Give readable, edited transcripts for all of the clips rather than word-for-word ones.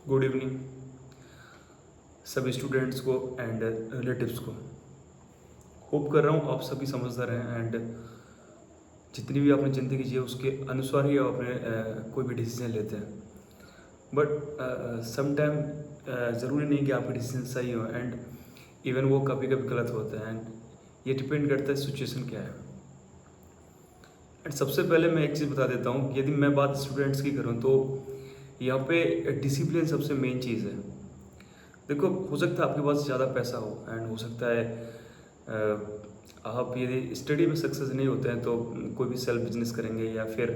Good evening सभी students को and relatives को। होप कर रहा हूँ आप सभी समझदार हैं एंड जितनी भी आपने ज़िंदगी जी है उसके अनुसार ही आप अपने कोई भी डिसीजन लेते हैं। बट समटाइम ज़रूरी नहीं कि आपके डिसीजन सही हो एंड इवन वो कभी कभी गलत होते हैं एंड ये डिपेंड करता है सिचुएशन क्या है। एंड सबसे पहले मैं एक चीज़ बता देता हूँ, यदि मैं बात स्टूडेंट्स की करूँ तो यहाँ पे डिसिप्लिन सबसे मेन चीज़ है। देखो, हो सकता है आपके पास ज़्यादा पैसा हो एंड हो सकता है आप यदि स्टडी में सक्सेस नहीं होते हैं तो कोई भी सेल्फ बिजनेस करेंगे या फिर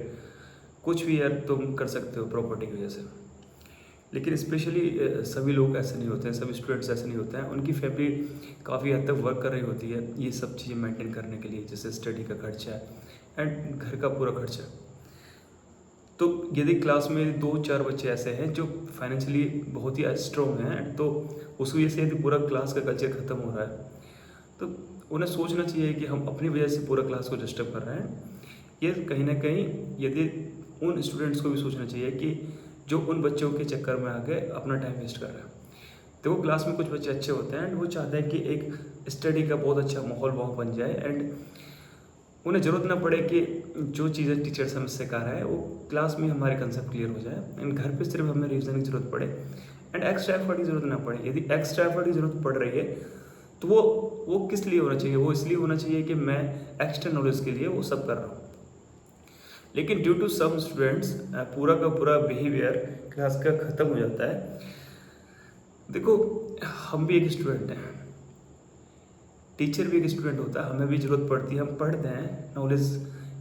कुछ भी यार तुम कर सकते हो प्रॉपर्टी की वजह से। लेकिन स्पेशली सभी लोग ऐसे नहीं होते हैं, सभी स्टूडेंट्स ऐसे नहीं होते हैं। उनकी फैमिली काफ़ी हद तक वर्क कर रही होती है ये सब चीज़ें मेंटेन करने के लिए, जैसे स्टडी का खर्चा एंड घर का पूरा खर्चा। तो यदि क्लास में 2-4 बच्चे ऐसे हैं जो फाइनेंशियली बहुत ही स्ट्रॉन्ग हैं, तो उस वजह से यदि पूरा क्लास का कल्चर ख़त्म हो रहा है तो उन्हें सोचना चाहिए कि हम अपनी वजह से पूरा क्लास को डिस्टर्ब कर रहे हैं। ये कहीं ना कहीं यदि उन स्टूडेंट्स को भी सोचना चाहिए कि जो उन बच्चों के चक्कर में आके अपना टाइम वेस्ट कर रहे हैं। देखो, क्लास में कुछ बच्चे अच्छे होते हैं एंड वो चाहते हैं कि एक स्टडी का बहुत अच्छा माहौल वहाँ बन जाए एंड उन्हें ज़रूरत ना पड़े कि जो चीज़ें टीचर्स हमें सिखा रहा है वो क्लास में हमारे कंसेप्ट क्लियर हो जाए एंड घर पे सिर्फ हमें रिविजन की ज़रूरत पड़े एंड एक्स्ट्रा एफर्ट की ज़रूरत ना पड़े। यदि एक्स्ट्रा एफर्ट की ज़रूरत पड़ रही है तो वो किस लिए होना चाहिए? वो इसलिए होना चाहिए कि मैं एक्स्ट्रा नॉलेज के लिए वो सब कर रहा हूँ। लेकिन ड्यू टू सम स्टूडेंट्स पूरा का पूरा बिहेवियर क्लास का ख़त्म हो जाता है। देखो, हम भी एक स्टूडेंट हैं, टीचर भी एक स्टूडेंट होता है, हमें भी ज़रूरत पड़ती है, हम पढ़ते हैं, नॉलेज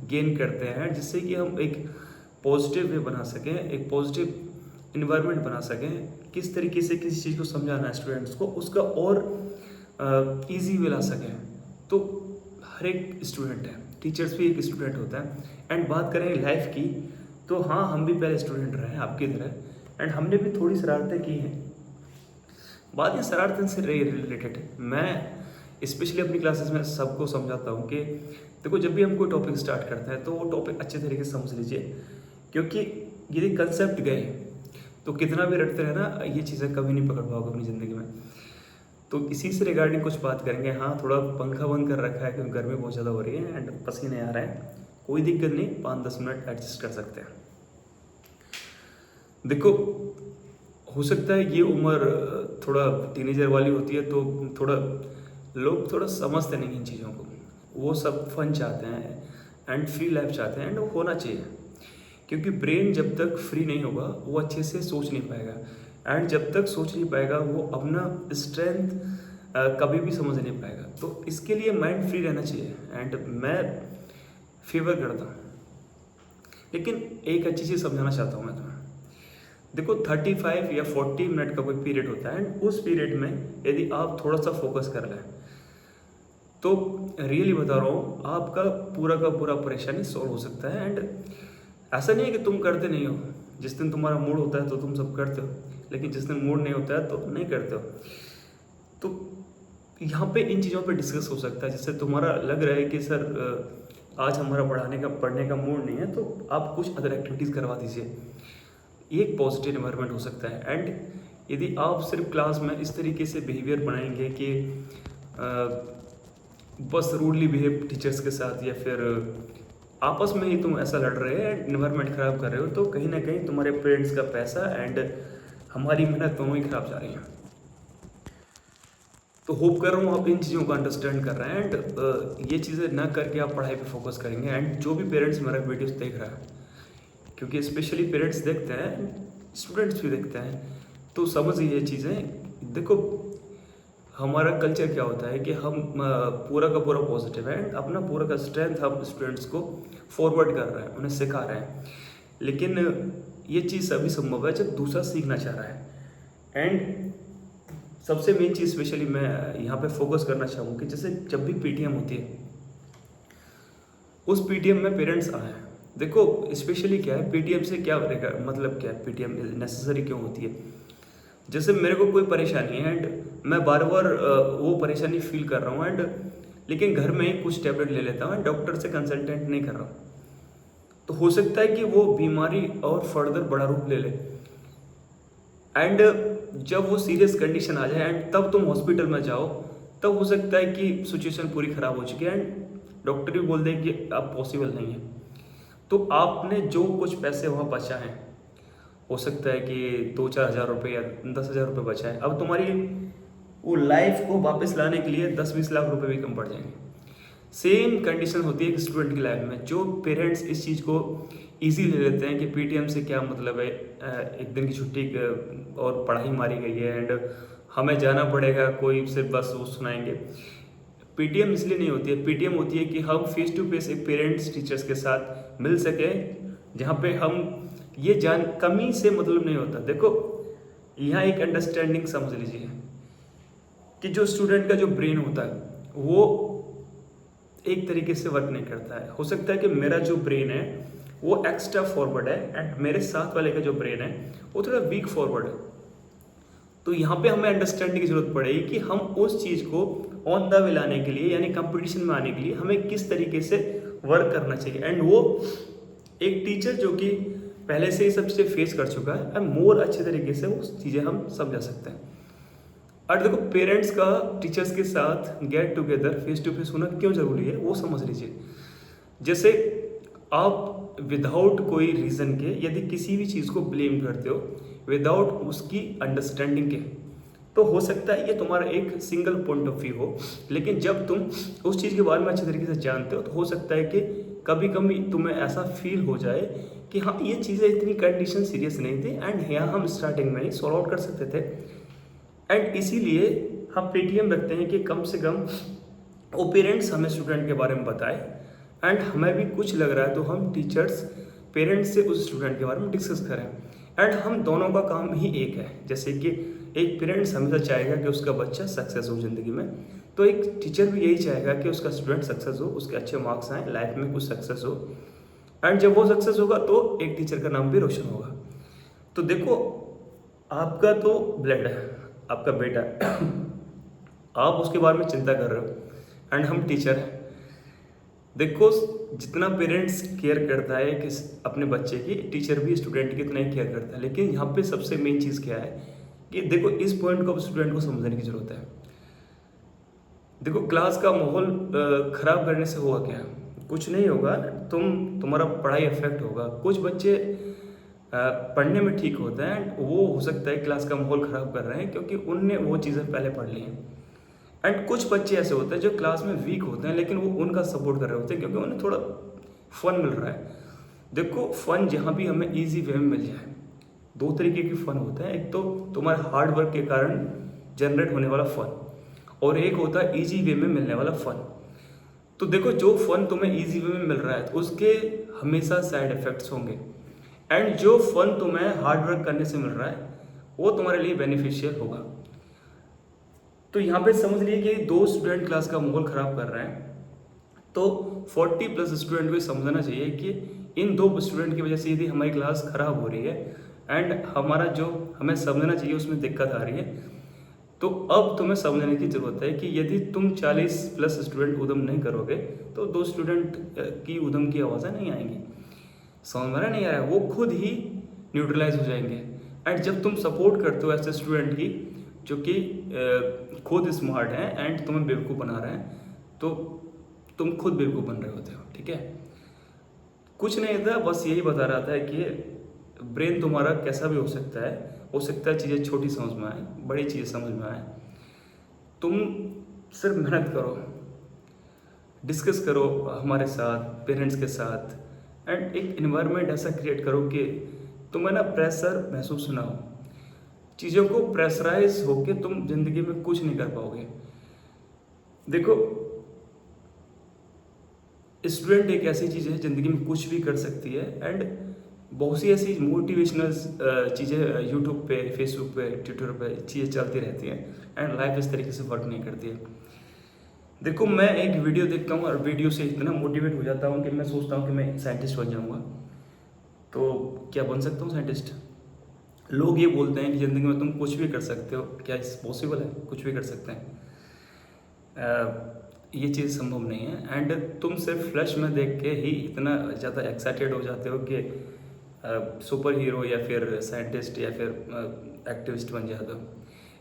गेन करते हैं जिससे कि हम एक पॉजिटिव वे बना सकें, एक पॉजिटिव इन्वायरमेंट बना सकें। किस तरीके से किसी चीज़ को समझाना है स्टूडेंट्स को, उसका और ईजी वे ला सकें। तो हर एक स्टूडेंट है, टीचर्स भी एक स्टूडेंट होता है। एंड बात करें लाइफ की तो हाँ, हम भी पहले स्टूडेंट रहे हैं आपकी तरह एंड हमने भी थोड़ी शरारतें की हैं। बात ये शरारतन से रिलेटेड है। मैं स्पेशली अपनी क्लासेस में सबको समझाता हूँ कि देखो, जब भी हम कोई टॉपिक स्टार्ट करते हैं तो वो टॉपिक अच्छे तरीके से समझ लीजिए, क्योंकि यदि कंसेप्ट गए तो कितना भी रटते रहना, ये चीज़ें कभी नहीं पकड़ पाओगे अपनी ज़िंदगी में। तो इसी से रिगार्डिंग कुछ बात करेंगे। हाँ, थोड़ा पंखा बंद कर रखा है क्योंकि गर्मी बहुत ज़्यादा हो रही है एंड पसीने आ रहे हैं। कोई दिक्कत नहीं, 5-10 मिनट एडजस्ट कर सकते हैं। देखो, हो सकता है ये उम्र थोड़ा टीनेजर वाली होती है तो थोड़ा लोग थोड़ा समझते नहीं इन चीज़ों को। वो सब फन चाहते हैं एंड फ्री लाइफ चाहते हैं एंड वो होना चाहिए, क्योंकि ब्रेन जब तक फ्री नहीं होगा वो अच्छे से सोच नहीं पाएगा एंड जब तक सोच नहीं पाएगा वो अपना स्ट्रेंथ कभी भी समझ नहीं पाएगा। तो इसके लिए माइंड फ्री रहना चाहिए एंड मैं फेवर करता हूँ। लेकिन एक अच्छी चीज़ समझाना चाहता हूँ मैं तुम्हें। देखो, 35 या 40 मिनट का कोई पीरियड होता है एंड उस पीरियड में यदि आप थोड़ा सा फोकस कर लें तो रियली बता रहा हूँ, आपका पूरा का पूरा परेशानी सॉल्व हो सकता है। एंड ऐसा नहीं है कि तुम करते नहीं हो, जिस दिन तुम्हारा मूड होता है तो तुम सब करते हो, लेकिन जिस दिन मूड नहीं होता है तो नहीं करते हो। तो यहाँ पे इन चीज़ों पे डिस्कस हो सकता है, जिससे तुम्हारा लग रहा है कि सर आज हमारा पढ़ने का मूड नहीं है, तो आप कुछ अदर एक्टिविटीज़ करवा दीजिए। ये एक पॉजिटिव एनवायरनमेंट हो सकता है। एंड यदि आप सिर्फ क्लास में इस तरीके से बिहेवियर बनाएंगे कि बस रूडली बिहेव टीचर्स के साथ या फिर आपस में ही तुम ऐसा लड़ रहे हैं एंड इन्वायरमेंट ख़राब कर रहे हो, तो कहीं ना कहीं तुम्हारे पेरेंट्स का पैसा एंड हमारी मेहनत दोनों ही खराब जा रही है। तो होप कर रहा हूँ आप इन चीज़ों को अंडरस्टैंड कर रहे हैं एंड ये चीज़ें ना करके आप पढ़ाई पे फोकस करेंगे। एंड जो भी पेरेंट्स मेरा वीडियोस देख रहा है, क्योंकि स्पेशली पेरेंट्स देखते हैं, स्टूडेंट्स भी देखते हैं, तो समझिए ये चीज़ें। देखो, हमारा कल्चर क्या होता है कि हम पूरा का पूरा पॉजिटिव है एंड अपना पूरा का स्ट्रेंथ हम स्टूडेंट्स को फॉरवर्ड कर रहे हैं, उन्हें सिखा रहे हैं। लेकिन ये चीज़ अभी संभव है जब दूसरा सीखना चाह रहा है। एंड सबसे मेन चीज़ स्पेशली मैं यहाँ पे फोकस करना चाहूँ कि जैसे जब भी पीटीएम होती है, उस पीटीएम में पेरेंट्स आए हैं। देखो, स्पेशली क्या है पीटीएम से, क्या मतलब क्या है पीटीएम नेसेसरी क्यों होती है? जैसे मेरे को कोई परेशानी है एंड मैं बार बार वो परेशानी फील कर रहा हूँ एंड लेकिन घर में ही कुछ टैबलेट ले लेता हूँ एंड डॉक्टर से कंसल्टेंट नहीं कर रहा हूँ, तो हो सकता है कि वो बीमारी और फर्दर बड़ा रूप ले ले एंड जब वो सीरियस कंडीशन आ जाए एंड तब तुम हॉस्पिटल में जाओ, तब हो सकता है कि सिचुएशन पूरी ख़राब हो चुकी है एंड डॉक्टर भी बोल दे कि अब पॉसिबल नहीं है। तो आपने जो कुछ पैसे वहाँ बचा है, हो सकता है कि 2-4 हज़ार रुपये या 10,000 रुपये बचा है, अब तुम्हारी वो लाइफ को वापस लाने के लिए 10-20 लाख रुपए भी कम पड़ जाएंगे। सेम कंडीशन होती है एक स्टूडेंट की लाइफ में। जो पेरेंट्स इस चीज़ को ईजी ले लेते हैं कि पीटीएम से क्या मतलब है, एक दिन की छुट्टी और पढ़ाई मारी गई है एंड हमें जाना पड़ेगा, कोई सिर्फ बस वो सुनाएंगे। पीटीएम इसलिए नहीं होती है, पीटीएम होती है कि हम फेस टू फेस एक पेरेंट्स टीचर्स के साथ मिल सके, जहाँ पे हम ये जान कमी से मतलब नहीं होता। देखो यहाँ एक अंडरस्टैंडिंग समझ लीजिए कि जो स्टूडेंट का जो ब्रेन होता है वो एक तरीके से वर्क नहीं करता है। हो सकता है कि मेरा जो ब्रेन है वो एक्स्ट्रा फॉरवर्ड है एंड मेरे साथ वाले का जो ब्रेन है वो थोड़ा वीक फॉरवर्ड है। तो यहाँ पे हमें अंडरस्टैंडिंग की जरूरत पड़ेगी कि हम उस चीज़ को ऑन द वे लाने के लिए, यानी कंपटीशन में आने के लिए हमें किस तरीके से वर्क करना चाहिए। एंड वो एक टीचर जो कि पहले से ही सब चीज़ें फेस कर चुका है एंड मोर अच्छे तरीके से वो चीज़ें हम समझा सकते हैं। और देखो पेरेंट्स का टीचर्स के साथ get together face to face होना क्यों ज़रूरी है वो समझ लीजिए। जैसे आप विदाउट कोई रीज़न के यदि किसी भी चीज़ को ब्लेम करते हो विदाउट उसकी अंडरस्टैंडिंग के, तो हो सकता है ये तुम्हारा एक सिंगल पॉइंट ऑफ व्यू हो, लेकिन जब तुम उस चीज़ के बारे में अच्छे तरीके से जानते हो तो हो सकता है कि कभी कभी तुम्हें ऐसा फील हो जाए कि हाँ ये चीज़ें इतनी कंडीशन सीरियस नहीं थी एंड यहाँ हम स्टार्टिंग में ही सॉल्व आउट कर सकते थे। एंड इसीलिए हम पेटीएम रखते हैं कि कम से कम वो पेरेंट्स हमें स्टूडेंट के बारे में बताए एंड हमें भी कुछ लग रहा है तो हम टीचर्स पेरेंट्स से उस स्टूडेंट के बारे में डिस्कस करें। एंड हम दोनों का काम ही एक है, जैसे कि एक पेरेंट्स हमेशा चाहेगा कि उसका बच्चा सक्सेस हो ज़िंदगी में, तो एक टीचर भी यही चाहेगा कि उसका स्टूडेंट सक्सेस हो, उसके अच्छे मार्क्स आएँ, लाइफ में कुछ सक्सेस हो। एंड जब वो सक्सेस होगा तो एक टीचर का नाम भी रोशन होगा। तो देखो आपका तो ब्लड है, आपका बेटा है, आप उसके बारे में चिंता कर रहे हो एंड हम टीचर हैं। देखो जितना पेरेंट्स केयर करता है कि अपने बच्चे की, टीचर भी स्टूडेंट की इतना ही केयर करता है। लेकिन यहाँ पे सबसे मेन चीज़ क्या है कि देखो इस पॉइंट को स्टूडेंट को समझने की जरूरत है। देखो क्लास का माहौल खराब करने से होगा क्या, कुछ नहीं होगा, तुम्हारा पढ़ाई अफेक्ट होगा। कुछ बच्चे पढ़ने में ठीक होते हैं, वो हो सकता है क्लास का माहौल ख़राब कर रहे हैं क्योंकि उनने वो चीज़ें पहले पढ़ ली हैं। एंड कुछ बच्चे ऐसे होते हैं जो क्लास में वीक होते हैं लेकिन वो उनका सपोर्ट कर रहे होते हैं क्योंकि उन्हें थोड़ा फन मिल रहा है। देखो फन जहाँ भी हमें ईजी वे में मिल जाए, दो तरीके की फ़न होता है, एक तो तुम्हारे हार्ड वर्क के कारण जनरेट होने वाला फ़न और एक होता है ईजी वे में मिलने वाला फ़न। तो देखो जो फ़न तुम्हें ईजी वे में मिल रहा है तो उसके हमेशा साइड इफ़ेक्ट्स होंगे एंड जो फन तुम्हें हार्ड वर्क करने से मिल रहा है वो तुम्हारे लिए बेनिफिशियल होगा। तो यहाँ पे समझ लिए कि दो स्टूडेंट क्लास का माहौल ख़राब कर रहे हैं, तो 40+ स्टूडेंट को समझना चाहिए कि इन दो स्टूडेंट की वजह से यदि हमारी क्लास ख़राब हो रही है एंड हमारा जो हमें समझना चाहिए उसमें दिक्कत आ रही है, तो अब तुम्हें समझने की ज़रूरत है कि यदि तुम 40+ स्टूडेंट उधम नहीं करोगे तो दो स्टूडेंट की उधम की आवाज़ें नहीं आएंगी। समझ में नहीं आ रहा है, वो खुद ही न्यूट्रलाइज हो जाएंगे। एंड जब तुम सपोर्ट करते हो ऐसे स्टूडेंट की जो कि खुद स्मार्ट हैं एंड तुम्हें बेवकूफ़ बना रहे हैं, तो तुम खुद बेवकूफ़ बन रहे होते हो। ठीक है, कुछ नहीं था, बस यही बता रहा था कि ब्रेन तुम्हारा कैसा भी हो सकता है चीज़ें छोटी समझ में आए, बड़ी चीज़ें समझ में आए। तुम सिर्फ मेहनत करो, डिस्कस करो हमारे साथ, पेरेंट्स के साथ, एंड एक इन्वायरमेंट ऐसा क्रिएट करो कि तुम्हें ना प्रेशर महसूस ना हो। चीज़ों को प्रेशराइज होके तुम जिंदगी में कुछ नहीं कर पाओगे। देखो स्टूडेंट एक ऐसी चीज़ है ज़िंदगी में कुछ भी कर सकती है एंड बहुत सी ऐसी मोटिवेशनल चीज़ें यूट्यूब पे, फेसबुक पे, ट्विटर पे चीज़ें चलती रहती हैं एंड लाइफ इस तरीके से वर्क नहीं करती है। देखो मैं एक वीडियो देखता हूँ और वीडियो से इतना मोटिवेट हो जाता हूँ कि मैं सोचता हूँ कि मैं साइंटिस्ट बन जाऊँगा। तो क्या बन सकता हूँ साइंटिस्ट? लोग ये बोलते हैं कि ज़िंदगी में तुम कुछ भी कर सकते हो, क्या इस पॉसिबल है? कुछ भी कर सकते हैं? ये चीज़ संभव नहीं है। एंड तुम सिर्फ फ्लैश में देख के ही इतना ज़्यादा एक्साइटेड हो जाते हो कि सुपर हीरो या फिर साइंटिस्ट या फिर एक्टिविस्ट बन जाते हो।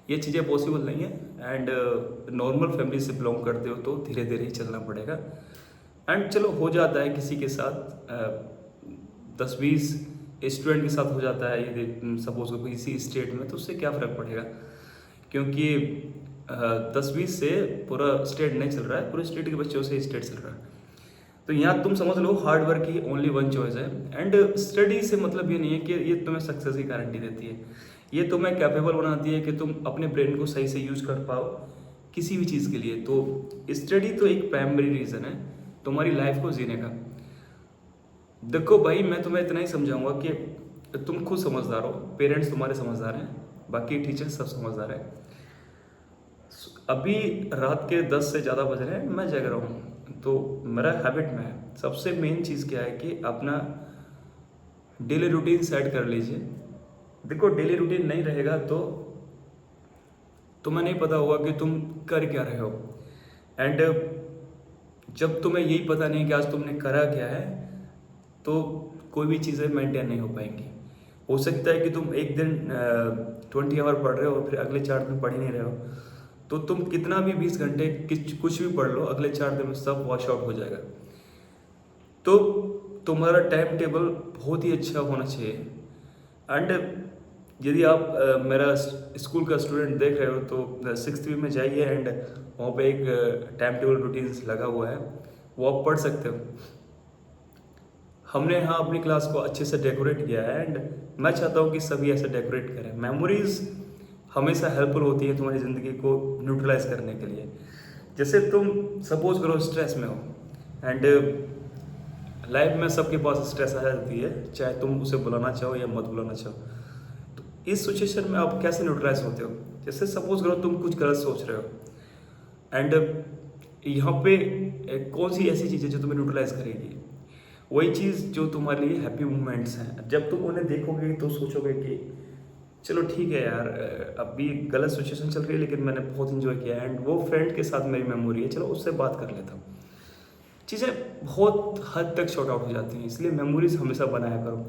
ये चीज़ें पॉसिबल नहीं है। एंड नॉर्मल फैमिली से बिलोंग करते हो तो धीरे धीरे ही चलना पड़ेगा। एंड चलो हो जाता है किसी के साथ 10-20 स्टूडेंट के साथ हो जाता है, यदि सपोज को किसी स्टेट में, तो उससे क्या फ़र्क पड़ेगा, क्योंकि 10-20 से पूरा स्टेट नहीं चल रहा है, पूरे स्टेट के बच्चों से स्टेट चल रहा है। तो यहाँ तुम समझ लो हार्ड वर्क ही ओनली वन चॉइस है। एंड स्टडी से मतलब ये नहीं है कि ये तुम्हें सक्सेस की गारंटी देती है, ये तुम्हें कैपेबल बनाती है कि तुम अपने ब्रेन को सही से यूज कर पाओ किसी भी चीज़ के लिए। तो स्टडी तो एक प्राइमरी रीज़न है तुम्हारी लाइफ को जीने का। देखो भाई, मैं तुम्हें इतना ही समझाऊंगा कि तुम खुद समझदार हो, पेरेंट्स तुम्हारे समझदार हैं, बाकी टीचर्स सब समझदार हैं। अभी रात के 10 से ज़्यादा बज रहे हैं, मैं जग रहा हूँ, तो मेरा हैबिट में है सबसे मेन चीज़ क्या है कि अपना डेली रूटीन सेट कर लीजिए। देखो डेली रूटीन नहीं रहेगा तो तुम्हें नहीं पता होगा कि तुम कर क्या रहे हो। एंड जब तुम्हें यही पता नहीं कि आज तुमने करा क्या है, तो कोई भी चीज़ें मेंटेन नहीं हो पाएंगी। हो सकता है कि तुम एक दिन 20 आवर पढ़ रहे हो और फिर अगले 4 दिन पढ़ ही नहीं रहे हो, तो तुम कितना भी 20 घंटे कुछ भी पढ़ लो, अगले 4 दिन में सब वॉश आउट हो जाएगा। तो तुम्हारा टाइम टेबल बहुत ही अच्छा होना चाहिए। एंड यदि आप मेरा स्कूल का स्टूडेंट देख रहे हो तो 6वीं में जाइए, एंड वहाँ पे एक टाइम टेबल रूटीन्स लगा हुआ है, वो आप पढ़ सकते हो। हमने यहाँ अपनी क्लास को अच्छे से डेकोरेट किया है, एंड मैं चाहता हूँ कि सभी ऐसे डेकोरेट करें। मेमोरीज हमेशा हेल्पफुल होती है तुम्हारी ज़िंदगी को न्यूट्रलाइज करने के लिए। जैसे तुम सपोज करो स्ट्रेस में हो, एंड लाइफ में सबके पास स्ट्रेस आ जाती है, चाहे तुम उसे बुलाना चाहो या मत बुलाना चाहो। तो इस सिचुएशन में आप कैसे न्यूट्रलाइज होते हो? जैसे सपोज करो तुम कुछ गलत सोच रहे हो, एंड यहाँ पे कौन सी ऐसी चीज़ है जो तुम्हें न्यूट्रलाइज करेगी? वही चीज़ जो तुम्हारे लिए हैप्पी मोमेंट्स हैं। जब तुम उन्हें देखोगे तो सोचोगे कि चलो ठीक है यार, अभी गलत सिचुएशन चल रही है लेकिन मैंने बहुत इंजॉय किया, एंड वो फ्रेंड के साथ मेरी मेमोरी है, चलो उससे बात कर लेता हूँ। चीज़ें बहुत हद तक शॉर्ट आउट हो जाती हैं, इसलिए मेमोरीज हमेशा बनाया करो।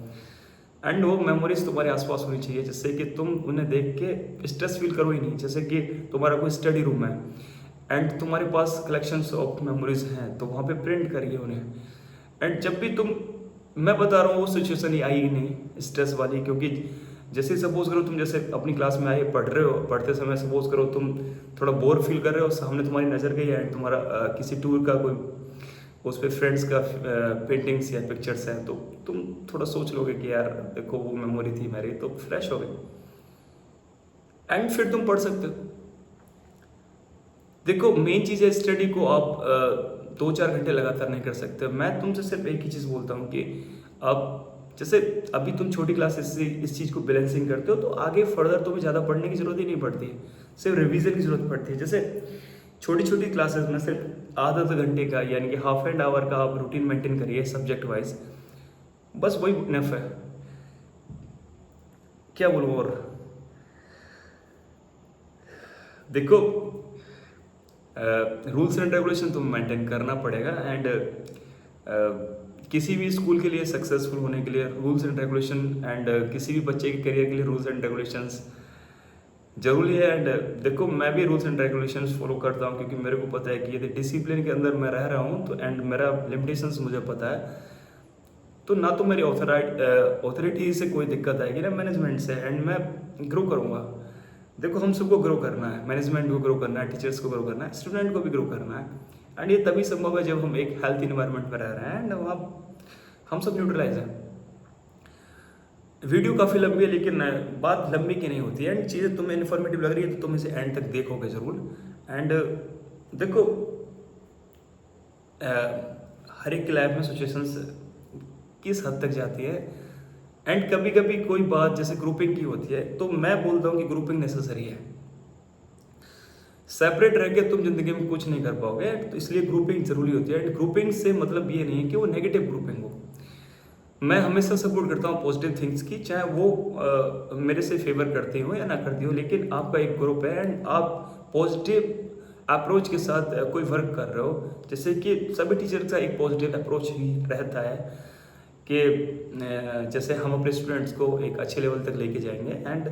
एंड वो मेमोरीज तुम्हारे आसपास होनी चाहिए, जिससे कि तुम उन्हें देख के स्ट्रेस फील करो ही नहीं। जैसे कि तुम्हारा कोई स्टडी रूम है एंड तुम्हारे पास कलेक्शंस ऑफ मेमोरीज हैं, तो वहाँ पे प्रिंट करिए उन्हें। एंड जब भी मैं बता रहा हूँ वो सिचुएशन ही आई ही नहीं स्ट्रेस वाली, क्योंकि जैसे सपोज करो तुम जैसे अपनी क्लास में आए, पढ़ रहे हो, पढ़ते समय सपोज करो तुम थोड़ा बोर फील कर रहे हो, सामने तुम्हारी नज़र गई है एंड तुम्हारा किसी टूर का कोई उस पर फ्रेंड्स का पेंटिंग्स या पिक्चर्स हैं, तो तुम थोड़ा सोच लोगे कि यार देखो वो मेमोरी थी मेरी, तो फ्रेश हो गई, एंड फिर तुम पढ़ सकते हो। देखो मेन चीज़ है, स्टडी को आप 2-4 घंटे लगातार नहीं कर सकते। मैं तुमसे सिर्फ एक ही चीज़ बोलता हूँ कि आप जैसे अभी तुम छोटी क्लासेस से इस चीज़ को बैलेंसिंग करते हो, तो आगे फर्दर तुम्हें ज़्यादा पढ़ने की ज़रूरत ही नहीं पड़ती है, सिर्फ रिवीजन की ज़रूरत पड़ती है। जैसे छोटी छोटी क्लासेस में सिर्फ आधा घंटे का यानी कि हाफ एन आवर का आप रूटीन मेंटेन करिए सब्जेक्ट वाइज, बस वही इनफ है। क्या बोलूँ और? देखो रूल्स एंड रेगुलेशन तो मेंटेन करना पड़ेगा, एंड किसी भी स्कूल के लिए सक्सेसफुल होने के लिए रूल्स एंड रेगुलेशन, एंड किसी भी बच्चे के करियर के लिए रूल्स एंड रेगुलेशंस जरूरी है। एंड देखो मैं भी रूल्स एंड रेगुलेशंस फॉलो करता हूँ, क्योंकि मेरे को पता है कि यदि डिसिप्लिन के अंदर मैं रह रहा हूँ तो एंड मेरा लिमिटेशंस मुझे पता है, तो ना तो मेरी ऑथोरिटी से कोई दिक्कत आएगी ना मैनेजमेंट से, एंड मैं ग्रो करूँगा। देखो हम सबको ग्रो करना है, मैनेजमेंट को ग्रो करना है, टीचर्स को ग्रो करना है, स्टूडेंट को भी ग्रो करना है, एंड ये तभी संभव है जब हम एक हेल्थ इन्वायरमेंट में रह रहे हैं एंड वहाँ हम सब न्यूट्रलाइज हैं। वीडियो काफ़ी लंबी है लेकिन बात लंबी की नहीं होती है, एंड चीज़ें तुम्हें इन्फॉर्मेटिव लग रही है तो तुम इसे एंड तक देखोगे ज़रूर। एंड देखो हर एक की लाइफ में सिचुएशंस किस हद तक जाती है, एंड कभी कभी कोई बात जैसे ग्रुपिंग की होती है, तो मैं बोलता हूँ कि ग्रुपिंग नेसेसरी है। सेपरेट रह के तुम जिंदगी में कुछ नहीं कर पाओगे, तो इसलिए ग्रुपिंग जरूरी होती है। एंड ग्रुपिंग से मतलब ये नहीं है कि वो नेगेटिव ग्रुपिंग हो। मैं हमेशा सपोर्ट करता हूँ पॉजिटिव थिंग्स की, चाहे वो मेरे से फेवर करती हो या ना करती हो, लेकिन आपका एक ग्रुप है एंड आप पॉजिटिव अप्रोच के साथ कोई वर्क कर रहे हो। जैसे कि सभी टीचर का एक पॉजिटिव अप्रोच ही रहता है, कि जैसे हम अपने स्टूडेंट्स को एक अच्छे लेवल तक लेके जाएंगे, एंड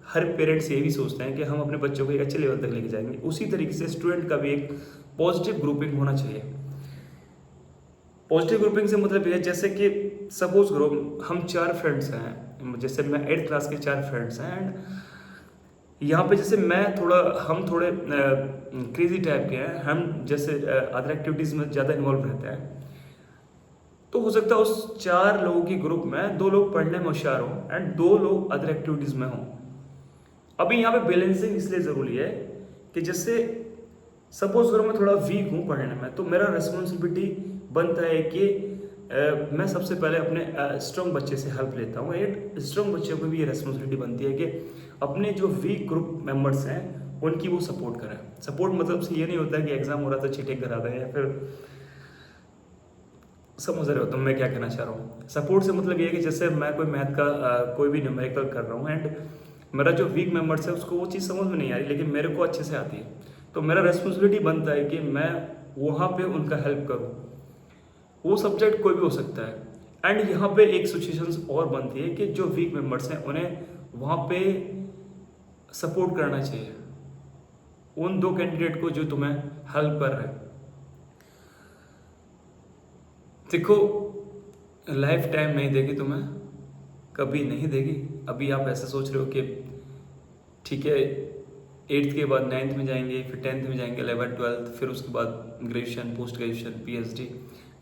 हर पेरेंट्स ये भी सोचते हैं कि हम अपने बच्चों को एक अच्छे लेवल तक लेके जाएंगे, उसी तरीके से स्टूडेंट का भी एक पॉजिटिव ग्रुपिंग होना चाहिए। पॉजिटिव ग्रुपिंग से मतलब ये है, जैसे कि सपोज करो हम 4 फ्रेंड्स हैं, जैसे मैं 8th क्लास के 4 फ्रेंड्स हैं, एंड यहाँ पे जैसे हम थोड़े क्रेजी टाइप के हैं, हम जैसे अदर एक्टिविटीज़ में ज़्यादा इन्वॉल्व रहते हैं, तो हो सकता है उस 4 लोगों की ग्रुप में 2 लोग पढ़ने में होशियार हों एंड 2 लोग अदर एक्टिविटीज़ में हों। अभी यहाँ पे बैलेंसिंग इसलिए ज़रूरी है कि जैसे सपोज करो मैं थोड़ा वीक हूँ पढ़ने में, तो मेरा रिस्पॉन्सिबिलिटी बनता है कि मैं सबसे पहले अपने स्ट्रॉन्ग बच्चे से हेल्प लेता हूँ। एक स्ट्रॉन्ग बच्चे को भी ये रिस्पॉन्सिबिलिटी बनती है कि अपने जो वीक ग्रुप मेंबर्स हैं उनकी वो सपोर्ट करें। सपोर्ट मतलब से ये नहीं होता है कि एग्जाम हो रहा था चीटिंग करा दें, या फिर समझ रहे हो तुम मैं क्या कहना चाह रहा हूँ। सपोर्ट से मतलब ये है कि जैसे मैं कोई मैथ का कोई भी न्यूमेरिकल कर रहा हूँ, एंड मेरा जो वीक मेंबर्स है उसको वो चीज़ समझ में नहीं आ रही, लेकिन मेरे को अच्छे से आती है, तो मेरा रिस्पॉन्सिबिलिटी बनता है कि मैं वहाँ पे उनका हेल्प करूँ। वो सब्जेक्ट कोई भी हो सकता है, एंड यहाँ पे एक सिचुएशंस और बनती है कि जो वीक मेंबर्स हैं उन्हें वहाँ पे सपोर्ट करना चाहिए उन 2 कैंडिडेट को जो तुम्हें हेल्प कर रहे हैं। देखो लाइफ टाइम नहीं देगी तुम्हें, कभी नहीं देगी। अभी आप ऐसा सोच रहे हो कि ठीक है 8th के बाद 9th में जाएंगे, फिर 10th में जाएंगे, 11th 12th, फिर उसके बाद graduation, post graduation, PhD,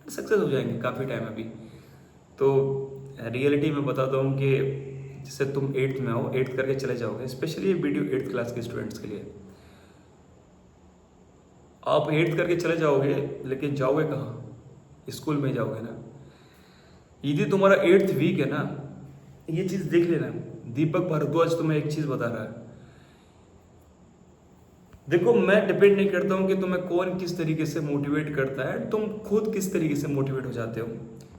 success हो जाएंगे, काफ़ी टाइम अभी। तो रियलिटी में बताता हूँ कि जैसे तुम 8th में हो, 8th करके चले जाओगे, स्पेशली ये वीडियो 8th क्लास के स्टूडेंट्स के लिए। आप 8th करके चले जाओगे, लेकिन जाओगे कहाँ? स्कूल में जाओगे ना। यदि तुम्हारा 8th वीक है ना, ये चीज़ देख लेना, दीपक भारद्वाज तुम्हें एक चीज़ बता रहा है। देखो मैं डिपेंड नहीं करता हूँ कि तुम्हें कौन किस तरीके से मोटिवेट करता है, तुम खुद किस तरीके से मोटिवेट हो जाते हो,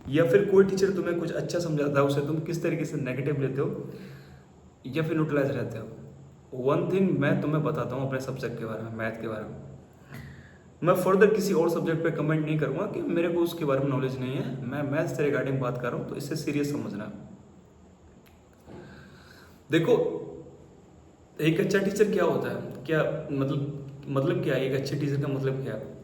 या फिर कोई टीचर तुम्हें कुछ अच्छा समझाता है उसे तुम किस तरीके से नेगेटिव लेते हो या फिर न्यूट्रलाइज रहते हो। वन थिंग मैं तुम्हें बताता हूँ अपने सब्जेक्ट के बारे में, मैथ के बारे में। मैं फर्दर किसी और सब्जेक्ट पे कमेंट नहीं करूँगा कि मेरे को उसके बारे में नॉलेज नहीं है, मैं मैथ्स से रिगार्डिंग बात कर रहा हूँ, तो इससे सीरियस समझना। देखो एक अच्छा टीचर क्या होता है, क्या मतलब क्या है एक अच्छे टीचर का मतलब क्या है?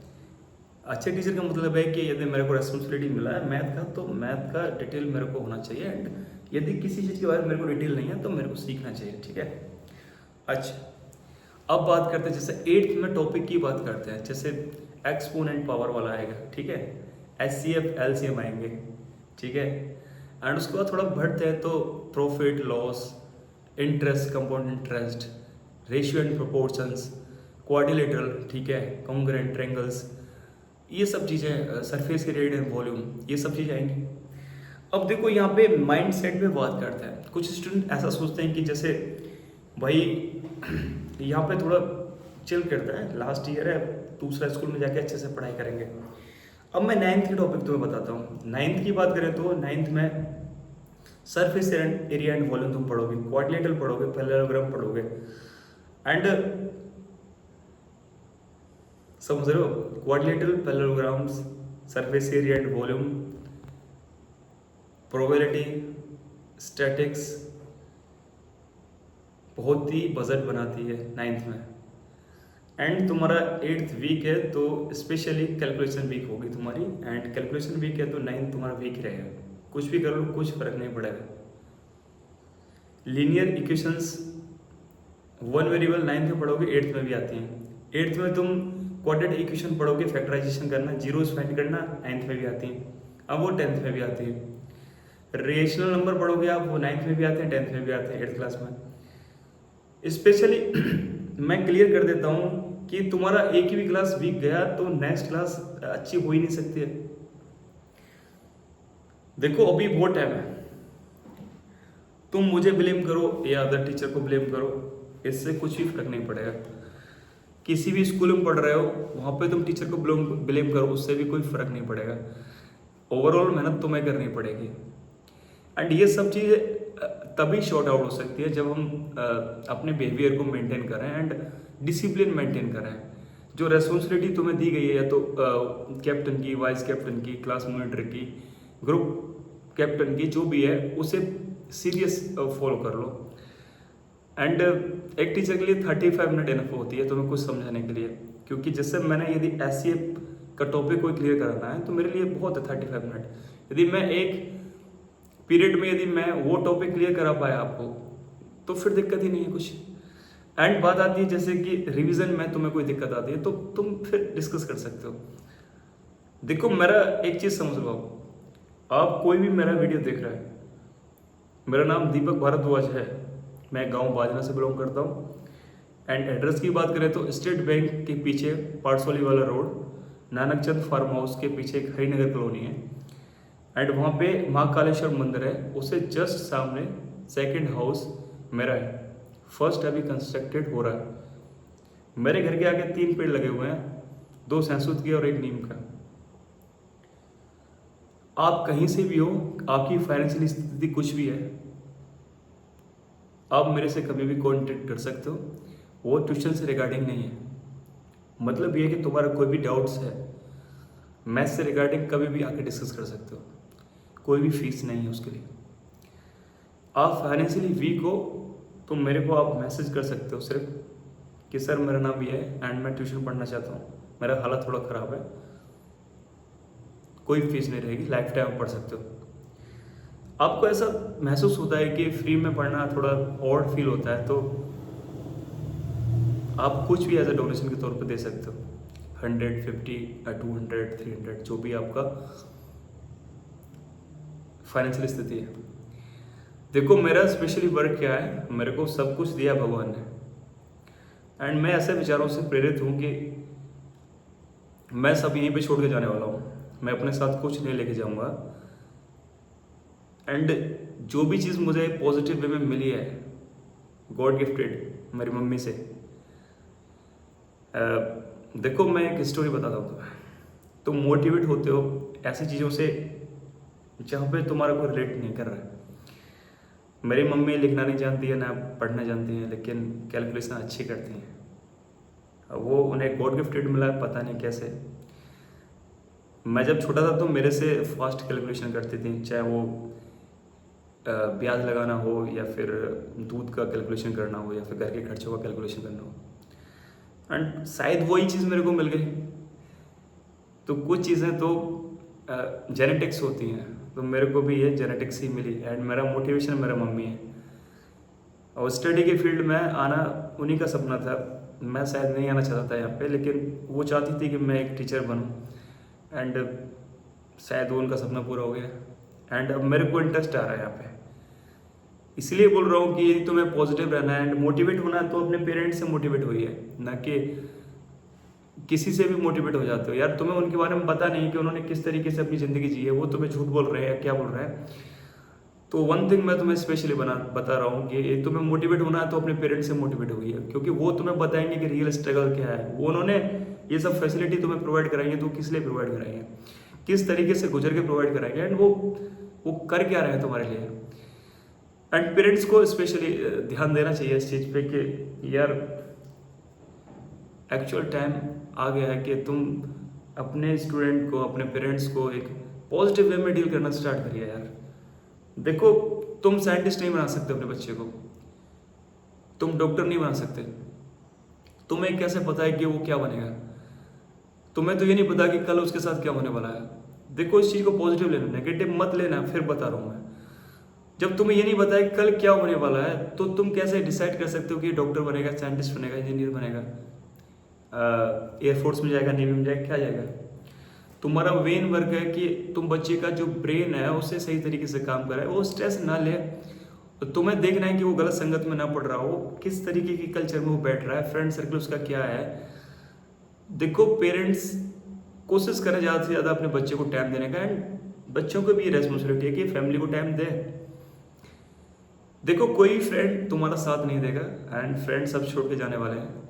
अच्छे टीचर का मतलब है कि यदि मेरे को रेस्पॉन्सिबिलिटी मिला है मैथ का, तो मैथ का डिटेल मेरे को होना चाहिए, एंड यदि किसी चीज़ के बारे में मेरे को डिटेल नहीं है तो मेरे को सीखना चाहिए, ठीक है। अच्छा अब बात करते हैं, जैसे 8th में टॉपिक की बात करते हैं, जैसे एक्सपोनेंट पावर वाला आएगा, ठीक है, HCF LCM आएंगे, ठीक है, एंड उसके बाद थोड़ा बढ़ते हैं तो profit loss, interest, compound interest, ratio and proportions, quadrilateral, ठीक है, कॉन्ग्रुएंट ट्रायंगल्स, ये सब चीज़ें, सरफेस एरिया एंड वॉल्यूम, ये सब चीज़ें आएंगी। अब देखो यहाँ पे माइंड सेट पे बात करते हैं। कुछ स्टूडेंट ऐसा सोचते हैं कि जैसे भाई यहाँ पे थोड़ा चिल करता है, लास्ट ईयर है, दूसरा स्कूल में जाके अच्छे से पढ़ाई करेंगे। अब मैं 9th की टॉपिक तुम्हें बताता हूँ। 9th की बात करें तो 9th में सरफेस एरिया एंड वॉल्यूम तुम पढ़ोगे, क्वाड्रिलेटरल पढ़ोगे, पैरेललोग्राम पढ़ोगे, एंड समझ रहे हो, quadrilateral, parallelograms, surface area and volume, probability, statics, बहुत ही बजट बनाती है 9th में। एंड तुम्हारा 8th वीक है तो स्पेशली कैलकुलेशन वीक होगी तुम्हारी, एंड कैलकुलेशन वीक है तो 9th तुम्हारा वीक रहेगा, कुछ भी कर लो कुछ फर्क नहीं पड़ेगा। लीनियर इक्वेशंस 1 वेरिएबल 9th में पढ़ोगे, 8th में भी आती हैं। 8th में तुम क्वाड्रेटिक इक्वेशन पढ़ोगे, फैक्टराइजेशन करना, जीरोस फाइंड करना, 9th में भी आती हैं, अब वो 10th में भी आती है। रेशनल नंबर पढ़ोगे आप, वो 9th में भी आते हैं, 10th में भी आते हैं, 8th क्लास में। स्पेशली मैं क्लियर कर देता हूँ कि तुम्हारा एक ही भी क्लास वीक गया तो नेक्स्ट क्लास अच्छी हो ही नहीं सकती है। देखो अभी बहुत टाइम है, तुम मुझे ब्लेम करो या अदर टीचर को ब्लेम करो, इससे कुछ भी फर्क नहीं पड़ेगा। किसी भी स्कूल में पढ़ रहे हो वहाँ पे तुम टीचर को ब्लेम करो, उससे भी कोई फर्क नहीं पड़ेगा। ओवरऑल मेहनत तुम्हें करनी पड़ेगी, एंड ये सब चीज़ें तभी शॉर्ट आउट हो सकती है जब हम अपने बिहेवियर को मेंटेन करें एंड डिसिप्लिन मेंटेन करें। जो रेस्पॉन्सिबिलिटी तुम्हें दी गई है, या तो कैप्टन की, वाइस कैप्टन की, क्लास मॉनिटर की, ग्रुप कैप्टन की जो भी है उसे सीरियस फॉलो कर लो। एंड एक टीचर के लिए 35 मिनट इनफ होती है तुम्हें कुछ समझाने के लिए, क्योंकि जैसे मैंने यदि एस का टॉपिक कोई क्लियर कराना है तो मेरे लिए बहुत है 35 मिनट। यदि मैं एक पीरियड में यदि मैं वो टॉपिक क्लियर करा पाया आपको तो फिर दिक्कत ही नहीं है कुछ। एंड बात आती है जैसे कि रिवीजन में तुम्हें कोई दिक्कत आती है तो तुम फिर डिस्कस कर सकते हो। देखो मेरा एक चीज़ समझ लो, आप कोई भी मेरा वीडियो देख रहा है, मेरा नाम दीपक भारद्वाज है, मैं गांव बाजना से बिलोंग करता हूँ। एंड एड्रेस की बात करें तो स्टेट बैंक के पीछे पारसोली वाला रोड, नानकचंद फार्म हाउस के पीछे एक हरिनगर कॉलोनी है। एंड वहाँ पे महाकालेश्वर मंदिर है, उससे जस्ट सामने सेकंड हाउस मेरा है। फर्स्ट अभी कंस्ट्रक्टेड हो रहा है। मेरे घर के आगे 3 पेड़ लगे हुए हैं, 2 सैंसूत के और 1 नीम का। आप कहीं से भी हो, आपकी फाइनेंशियल स्थिति कुछ भी है, आप मेरे से कभी भी कॉन्टेक्ट कर सकते हो। वो ट्यूशन से रिगार्डिंग नहीं है, मतलब ये है कि तुम्हारा कोई भी डाउट्स है मैथ से रिगार्डिंग कभी भी आके डिस्कस कर सकते हो, कोई भी फीस नहीं है उसके लिए। आप फाइनेंशियली वीक हो तो मेरे को आप मैसेज कर सकते हो सिर्फ कि सर मेरा नाम ये है एंड मैं ट्यूशन पढ़ना चाहता हूँ, मेरा हालत थोड़ा ख़राब है, कोई फीस नहीं रहेगी, लाइफ टाइम पढ़ सकते हो। आपको ऐसा महसूस होता है कि फ्री में पढ़ना थोड़ा ऑड फील होता है तो आप कुछ भी एज ए डोनेशन के तौर पे दे सकते हो, 100, 50, 200, 300, जो भी आपका फाइनेंशियल स्थिति है। देखो मेरा स्पेशली वर्क क्या है, मेरे को सब कुछ दिया भगवान ने। एंड मैं ऐसे विचारों से प्रेरित हूँ कि मैं सब यहीं पे छोड़ के जाने वाला हूँ, मैं अपने साथ कुछ नहीं लेके जाऊँगा। एंड जो भी चीज़ मुझे पॉजिटिव वे में मिली है, गॉड गिफ्टेड मेरी मम्मी से। देखो मैं एक स्टोरी बताता हूँ तुम्हें, तुम मोटिवेट होते हो ऐसी चीज़ों से जहाँ पे तुम्हारा कोई रिलेट नहीं कर रहा है। मेरी मम्मी लिखना नहीं जानती है ना पढ़ना जानती है, लेकिन कैलकुलेशन अच्छी करती हैं। वो उन्हें गॉड गिफ्टेड मिला है, पता नहीं कैसे। मैं जब छोटा था तो मेरे से फास्ट कैलकुलेशन करती थी, चाहे वो ब्याज लगाना हो या फिर दूध का कैलकुलेशन करना हो या फिर घर के खर्चों का कैलकुलेशन करना हो। एंड शायद वही चीज़ मेरे को मिल गई। तो कुछ चीज़ें तो जेनेटिक्स होती हैं, तो मेरे को भी ये जेनेटिक्स ही मिली। एंड मेरा मोटिवेशन मेरा मम्मी है। और स्टडी के फील्ड में आना उन्हीं का सपना था, मैं शायद नहीं आना चाहता था यहाँ पे, लेकिन वो चाहती थी कि मैं एक टीचर बनूँ। एंड शायद वो उनका सपना पूरा हो गया। एंड अब मेरे को इंटरेस्ट आ रहा है यहाँ पे, इसलिए बोल रहा हूँ कि यदि तुम्हें पॉजिटिव रहना है एंड मोटिवेट होना है तो अपने पेरेंट्स से मोटिवेट हुई है, ना कि किसी से भी मोटिवेट हो जाते हो। यार तुम्हें उनके बारे में पता नहीं कि उन्होंने किस तरीके से अपनी ज़िंदगी जी है, वो तुम्हें झूठ बोल रहे हैं क्या बोल रहे हैं। तो वन थिंग मैं तुम्हें स्पेशली बता रहा हूँ कि तुम्हें मोटिवेट होना है तो अपने पेरेंट्स से मोटिवेट हुई है, क्योंकि वो तुम्हें बताएंगे कि रियल स्ट्रगल क्या है। वो उन्होंने ये सब फैसिलिटी तुम्हें प्रोवाइड कराएंगे तो किस लिए प्रोवाइड कराएंगे, किस तरीके से गुजर के प्रोवाइड कराएंगे, एंड वो कर क्या रहे हैं तुम्हारे लिए। एंड पेरेंट्स को स्पेशली ध्यान देना चाहिए इस चीज़ पे कि यार एक्चुअल टाइम आ गया है कि तुम अपने स्टूडेंट को, अपने पेरेंट्स को एक पॉजिटिव वे में डील करना स्टार्ट करिए। यार देखो तुम साइंटिस्ट नहीं बना सकते अपने बच्चे को, तुम डॉक्टर नहीं बना सकते, तुम्हें कैसे पता है कि वो क्या बनेगा, तुम्हें तो ये नहीं पता कि कल उसके साथ क्या होने वाला है। देखो इस चीज़ को पॉजिटिव लेना, नेगेटिव मत लेना। फिर बता रहा हूँ मैं, जब तुम्हें ये नहीं पता है कल क्या होने वाला है तो तुम कैसे डिसाइड कर सकते हो कि डॉक्टर बनेगा, साइंटिस्ट बनेगा, इंजीनियर बनेगा, एयरफोर्स में जाएगा, नेवी में जाएगा, क्या जाएगा। तुम्हारा मेन वर्क है कि तुम बच्चे का जो ब्रेन है उसे सही तरीके से काम कराए, वो स्ट्रेस ना ले। तो तुम्हें देखना है कि वो गलत संगत में ना पड़ रहा हो, किस तरीके की कल्चर में वो बैठ रहा है, फ्रेंड सर्कल उसका क्या है। देखो पेरेंट्स कोशिश करें ज़्यादा से ज़्यादा अपने बच्चे को टाइम देने का, एंड बच्चों को भी रेस्पॉन्सिबिलिटी है कि फैमिली को टाइम दे। देखो कोई फ्रेंड तुम्हारा साथ नहीं देगा, एंड फ्रेंड सब छोड़ के जाने वाले हैं।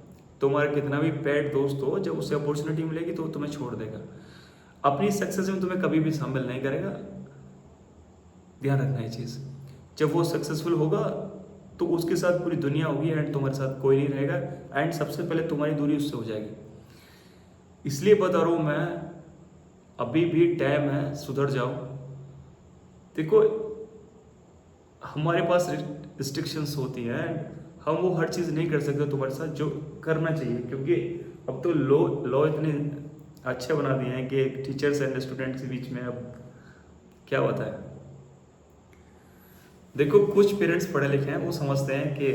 तुम्हारा कितना भी पेट दोस्त हो, जब उसे अपॉर्चुनिटी मिलेगी तो तुम्हें छोड़ देगा, अपनी सक्सेस में तुम्हें कभी भी शामिल नहीं करेगा। ध्यान रखना ये चीज़, जब वो सक्सेसफुल होगा तो उसके साथ पूरी दुनिया होगी एंड तुम्हारे साथ कोई नहीं रहेगा, एंड सबसे पहले तुम्हारी दूरी उससे हो जाएगी। इसलिए बता रहा हूँ मैं, अभी भी टाइम है, सुधर जाओ। देखो, हमारे पास रिस्ट्रिक्शंस होती हैं, हम वो हर चीज़ नहीं कर सकते तुम्हारे साथ जो करना चाहिए, क्योंकि अब तो लॉ इतने अच्छे बना दिए हैं कि टीचर्स एंड स्टूडेंट्स के बीच में अब क्या होता है। देखो, कुछ पेरेंट्स पढ़े लिखे हैं, वो समझते हैं कि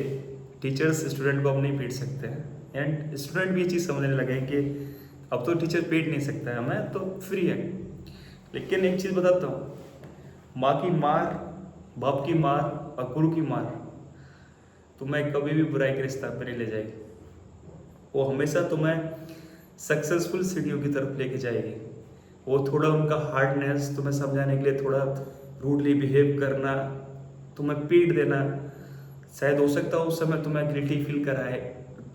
टीचर्स स्टूडेंट को अब नहीं पीट सकते हैं, एंड स्टूडेंट भी ये चीज़ समझने लगे हैं कि अब तो टीचर पीट नहीं सकता है हमें, तो फ्री है। लेकिन एक चीज़ बताता हूँ, माँ की मार, बाप की मार और गुरु की मार तुम्हें कभी भी बुराई के रास्ते पर नहीं ले जाएगी। वो हमेशा तुम्हें सक्सेसफुल सीढ़ियों की तरफ लेके जाएगी। वो थोड़ा उनका हार्डनेस तुम्हें समझाने के लिए थोड़ा रूडली बिहेव करना, तुम्हें पीट देना, शायद हो सकता है उस समय तुम्हें गिल्टी फील कराए,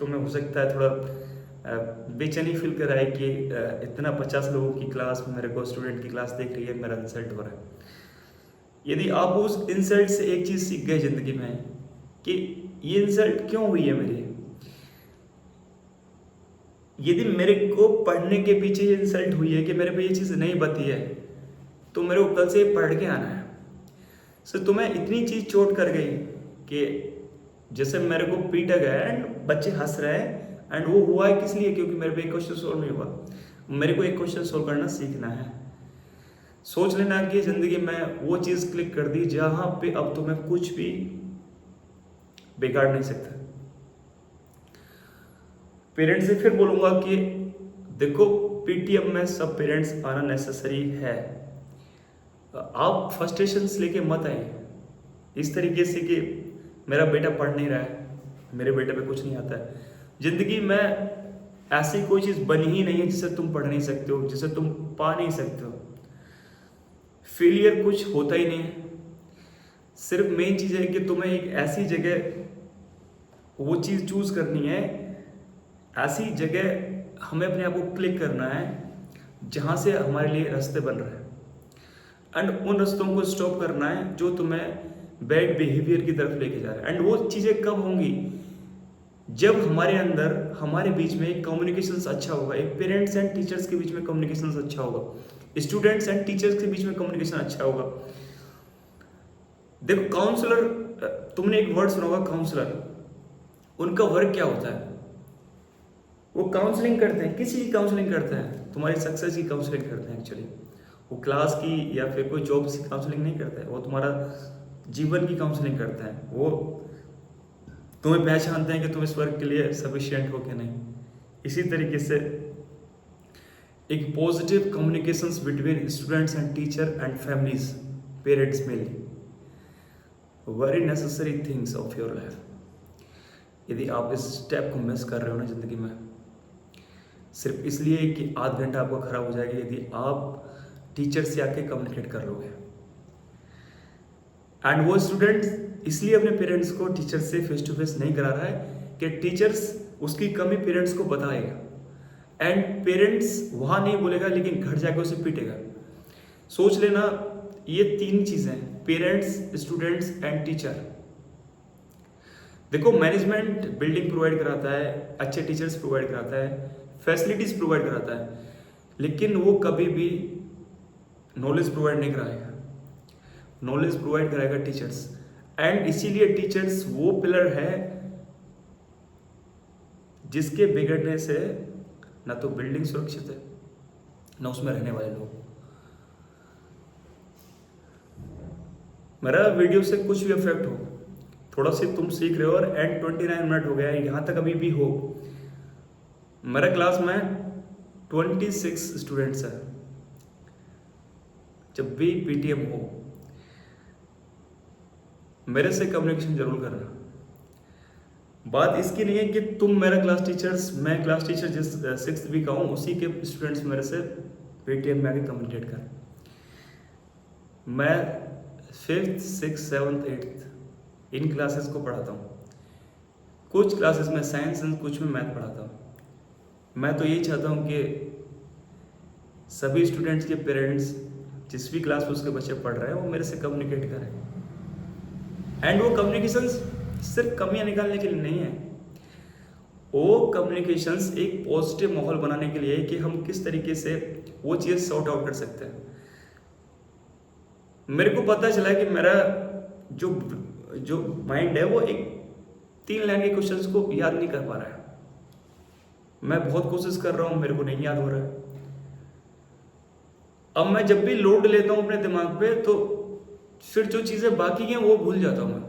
तुम्हें हो सकता है थोड़ा बेचैनी फील कराए कि इतना 50 लोगों की क्लास में मेरे को स्टूडेंट की क्लास देख रही है, मेरा इंसल्ट हो रहा है। यदि आप उस इंसल्ट से एक चीज़ सीख गए ज़िंदगी में कि ये इंसल्ट क्यों हुई है मेरी, यदि मेरे को पढ़ने के पीछे ये इंसल्ट हुई है कि मेरे पे ये चीज़ नहीं बती है, तो मेरे को कल से पढ़ के आना है। सो तुम्हें इतनी चीज़ चोट कर गई कि जैसे मेरे को पीटा गया एंड बच्चे हंस रहे हैं, एंड वो हुआ है किस लिए, क्योंकि मेरे पे एक क्वेश्चन सोल्व नहीं हुआ। मेरे को एक क्वेश्चन सोल्व करना सीखना है। सोच लेना कि ज़िंदगी में वो चीज़ क्लिक कर दी जहाँ पे अब तुम्हें कुछ भी बिगाड़ नहीं सकता। पेरेंट्स से फिर बोलूँगा कि देखो, पीटीएम में सब पेरेंट्स आना नेसेसरी है। आप फ्रस्ट्रेशंस लेके मत आइए इस तरीके से कि मेरा बेटा पढ़ नहीं रहा है, मेरे बेटे पे कुछ नहीं आता है। ज़िंदगी में ऐसी कोई चीज़ बनी ही नहीं है जिसे तुम पढ़ नहीं सकते हो, जिसे तुम पा नहीं सकते हो। फेलियर कुछ होता ही नहीं है। सिर्फ मेन चीज़ है कि तुम्हें एक ऐसी जगह वो चीज़ चूज़ करनी है, ऐसी जगह हमें अपने आप को क्लिक करना है जहाँ से हमारे लिए रास्ते बन रहे हैं, एंड उन रास्तों को स्टॉप करना है जो तुम्हें बैड बिहेवियर की तरफ लेके जा रहा है। एंड वो चीज़ें कब होंगी, जब हमारे अंदर, हमारे बीच में एक कम्युनिकेशंस अच्छा होगा, एक पेरेंट्स एंड टीचर्स के बीच में कम्युनिकेशंस अच्छा होगा, स्टूडेंट्स एंड टीचर्स के बीच में कम्युनिकेशन अच्छा होगा। देखो, काउंसलर, तुमने एक वर्ड सुना होगा काउंसलर, उनका वर्क क्या होता है? वो काउंसलिंग करते हैं, किसी की काउंसलिंग करते हैं, तुम्हारी सक्सेस की काउंसलिंग करते हैं। एक्चुअली वो क्लास की या फिर कोई जॉब की काउंसलिंग नहीं करते हैं, वो तुम्हारा जीवन की काउंसलिंग करते हैं। वो तुम्हें पहचानते हैं कि तुम इस वर्क के लिए सफिशिएंट हो कि नहीं। इसी तरीके से एक positive communications between students and teacher and families, parents mainly, very necessary things of your life. यदि आप इस स्टेप को मिस कर रहे हो ना ज़िंदगी में, सिर्फ इसलिए कि आध घंटा आपका खराब हो जाएगा, यदि आप टीचर से आके कम्युनिकेट कर लोगे। एंड वो स्टूडेंट इसलिए अपने पेरेंट्स को टीचर से फेस टू फेस नहीं करा रहा है कि टीचर्स उसकी कमी पेरेंट्स को बताएगा, एंड पेरेंट्स वहाँ नहीं बोलेगा लेकिन घर जाके उसे पीटेगा। सोच लेना, ये तीन चीज़ें, पेरेंट्स, स्टूडेंट्स एंड टीचर। देखो, मैनेजमेंट बिल्डिंग प्रोवाइड कराता है, अच्छे टीचर्स प्रोवाइड कराता है, फैसिलिटीज़ प्रोवाइड कराता है, लेकिन वो कभी भी नॉलेज प्रोवाइड नहीं कराएगा। नॉलेज प्रोवाइड कराएगा टीचर्स, एंड इसीलिए टीचर्स वो पिलर है जिसके बिगड़ने से ना तो बिल्डिंग सुरक्षित है, ना उसमें रहने वाले लोग। मेरा वीडियो से कुछ भी इफेक्ट हो, थोड़ा सी तुम सीख रहे हो और एंड 29 मिनट हो गया है, यहाँ तक अभी भी हो, मेरा क्लास में 26 स्टूडेंट्स हैं। जब भी पीटीएम हो, मेरे से कम्युनिकेशन जरूर करना। बात इसकी नहीं है कि तुम मेरा क्लास टीचर्स, मैं क्लास टीचर जिस 6th भी का हूँ, उसी के स्टूडेंट्स मेरे से पेटीएम में आके कम्युनिकेट कर। मैं 5th, 6th, 7th, 8th इन क्लासेस को पढ़ाता हूँ। कुछ क्लासेस में साइंस एंड कुछ में मैथ पढ़ाता हूँ। मैं तो यही चाहता हूँ कि सभी स्टूडेंट्स के पेरेंट्स जिस भी क्लास में उसके बच्चे पढ़ रहे हैं वो मेरे से कम्युनिकेट करें, एंड वो कम्युनिकेशन सिर्फ कमियां निकालने के लिए नहीं है, वो कम्युनिकेशंस एक पॉजिटिव माहौल बनाने के लिए कि हम किस तरीके से वो चीज़ सॉर्ट आउट कर सकते हैं। मेरे को पता चला कि मेरा जो जो माइंड है वो एक 3 लाइन के क्वेश्चंस को याद नहीं कर पा रहा है। मैं बहुत कोशिश कर रहा हूँ, मेरे को नहीं याद हो रहा है। अब मैं जब भी लोड लेता हूँ अपने दिमाग पे तो फिर जो चीज़ें बाकी हैं वो भूल जाता हूँ मैं।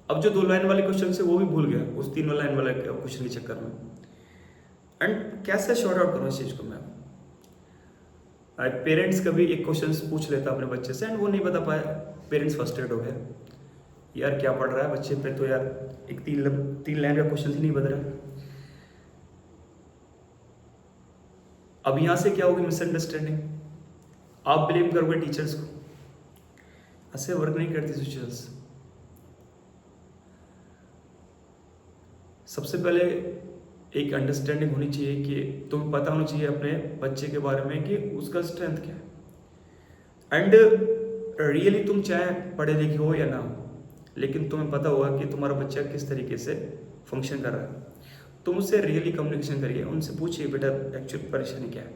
अब जो 2 लाइन वाले क्वेश्चन है वो भी भूल गया उस 3 लाइन वाले क्वेश्चन के चक्कर में। एंड कैसे शॉर्ट आउट करूँ इस चीज़ को मैं? पेरेंट्स कभी एक क्वेश्चन पूछ लेता अपने बच्चे से एंड वो नहीं बता पाया, पेरेंट्स फ्रस्ट्रेट हो गया, यार क्या पढ़ रहा है बच्चे पे, तो यार एक 3 लाइन का क्वेश्चन ही नहीं बता रहा। अब यहाँ से क्या होगी? मिसअंडरस्टैंडिंग। आप ब्लेम करोगे टीचर्स को, ऐसे वर्क नहीं करती सिचुएशंस। सबसे पहले एक अंडरस्टैंडिंग होनी चाहिए कि तुम्हें पता होना चाहिए अपने बच्चे के बारे में कि उसका स्ट्रेंथ क्या है। एंड रियली तुम चाहे पढ़े लिखे हो या ना हो, लेकिन तुम्हें पता होगा कि तुम्हारा बच्चा किस तरीके से फंक्शन कर रहा है। तुम उससे रियली कम्युनिकेशन करिए, उनसे पूछिए बेटा एक्चुअल परेशानी क्या है।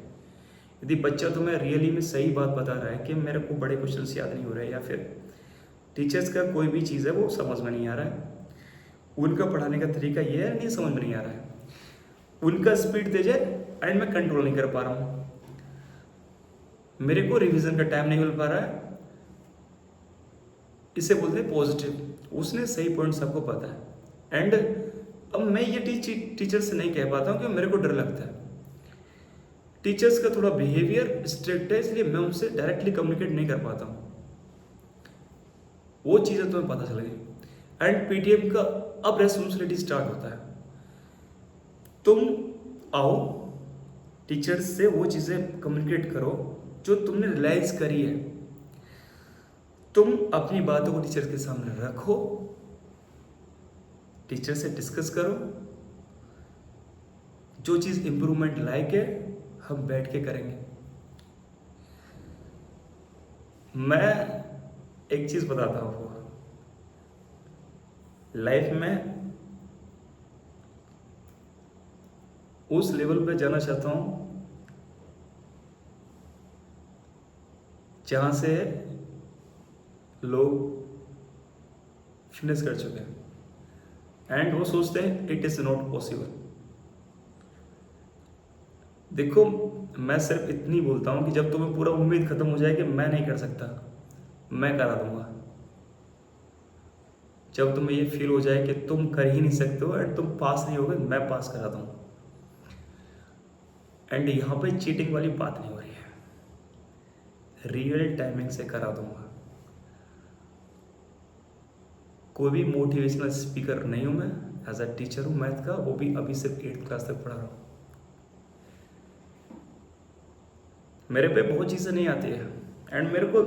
यदि बच्चा तुम्हें रियली में सही बात बता रहा है कि मेरे को बड़े क्वेश्चन याद नहीं हो रहे, या फिर टीचर्स का कोई भी चीज़ है वो समझ में नहीं आ रहा है, उनका पढ़ाने का तरीका ये है नहीं समझ में नहीं आ रहा है, उनका स्पीड तेज है एंड मैं कंट्रोल नहीं कर पा रहा हूँ, मेरे को रिवीजन का टाइम नहीं मिल पा रहा है, इसे बोलते हैं पॉजिटिव। उसने सही पॉइंट सबको पता है। एंड अब मैं ये टीचर से नहीं कह पाता हूँ कि मेरे को डर लगता है। टीचर्स का थोड़ा बिहेवियर स्ट्रिक्ट है, इसलिए मैं उनसे डायरेक्टली कम्युनिकेट नहीं कर पाता हूँ। वो चीज़ें तुम्हें पता चल गई। एंड पीटीएम का अब रेस्पॉन्सिबिलिटी स्टार्ट होता है। तुम आओ टीचर्स से वो चीज़ें कम्युनिकेट करो जो तुमने रियलाइज करी है। तुम अपनी बातों को टीचर के सामने रखो, टीचर से डिस्कस करो, जो चीज़ इंप्रूवमेंट लायक है हम बैठ के करेंगे। मैं एक चीज़ बताता हूँ, लाइफ में उस लेवल पे जाना चाहता हूँ जहाँ से लोग फिनिश कर चुके हैं एंड वो सोचते हैं इट इज़ नॉट पॉसिबल। देखो मैं सिर्फ इतनी बोलता हूँ कि जब तुम्हें पूरा उम्मीद खत्म हो जाए कि मैं नहीं कर सकता, मैं करा दूंगा। जब तुम्हें ये फील हो जाए कि तुम कर ही नहीं सकते हो एंड तुम पास नहीं होगे, मैं पास करा दूंगा। एंड यहाँ पे चीटिंग वाली बात नहीं हो रही है, रियल टाइमिंग से करा दूंगा। कोई भी मोटिवेशनल स्पीकर नहीं हूँ मैं, एज अ टीचर हूँ मैथ का, वो भी अभी सिर्फ 8th क्लास तक पढ़ा रहा हूँ। मेरे पे बहुत चीज़ें नहीं आती है एंड मेरे को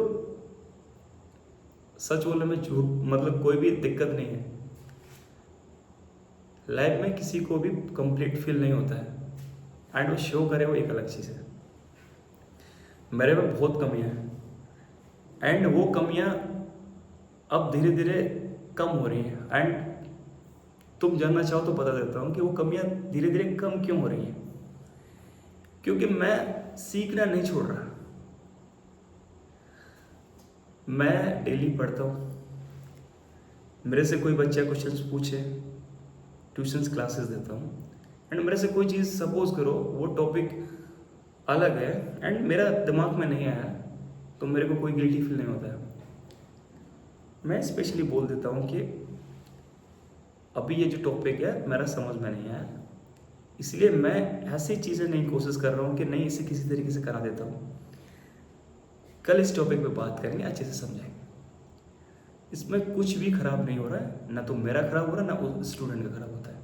सच बोलने में झूठ मतलब कोई भी दिक्कत नहीं है। लाइफ में किसी को भी कंप्लीट फील नहीं होता है एंड वो शो करे वो एक अलग चीज़ है। मेरे में बहुत कमियां हैं एंड वो कमियां अब धीरे धीरे कम हो रही हैं। एंड तुम जानना चाहो तो बता देता हूँ कि वो कमियां धीरे धीरे कम क्यों हो रही हैं। क्योंकि मैं सीखना नहीं छोड़ रहा, मैं डेली पढ़ता हूँ। मेरे से कोई बच्चा क्वेश्चंस पूछे, ट्यूशन्स क्लासेस देता हूँ एंड मेरे से कोई चीज़ सपोज करो वो टॉपिक अलग है एंड मेरा दिमाग में नहीं आया तो मेरे को कोई गिल्टी फील नहीं होता है। मैं स्पेशली बोल देता हूँ कि अभी ये जो टॉपिक है मेरा समझ में नहीं आया, इसलिए मैं ऐसी चीज़ें नहीं कोशिश कर रहा हूँ कि नहीं इसे किसी तरीके से करा देता हूँ। कल इस टॉपिक पे बात करेंगे, अच्छे से समझाएंगे। इसमें कुछ भी खराब नहीं हो रहा है, ना तो मेरा खराब हो रहा है ना उस स्टूडेंट का खराब होता है।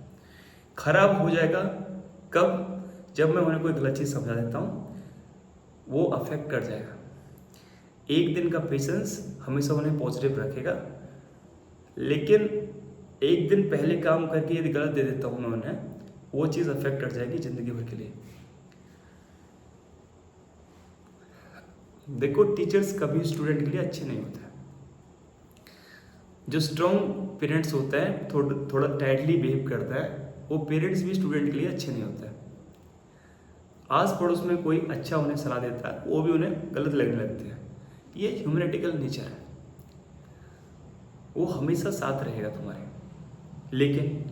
खराब हो जाएगा कब? जब मैं उन्हें कोई गलत चीज़ समझा देता हूँ, वो अफेक्ट कर जाएगा। एक दिन का पेशेंस हमेशा उन्हें पॉजिटिव रखेगा, लेकिन एक दिन पहले काम करके यदि गलत दे देता हूँ मैं उन्हें, वो चीज़ अफेक्ट कर जाएगी ज़िंदगी भर के लिए। देखो टीचर्स कभी स्टूडेंट के लिए अच्छे नहीं होते हैं। जो स्ट्रॉन्ग पेरेंट्स होता है, थोड़ा टाइटली बिहेव करता है, वो पेरेंट्स भी स्टूडेंट के लिए अच्छे नहीं होते हैं। आस पड़ोस में कोई अच्छा उन्हें सलाह देता है, वो भी उन्हें गलत लगने लगते हैं। ये ह्यूमैनिटिकल नेचर है, वो हमेशा साथ रहेगा तुम्हारे। लेकिन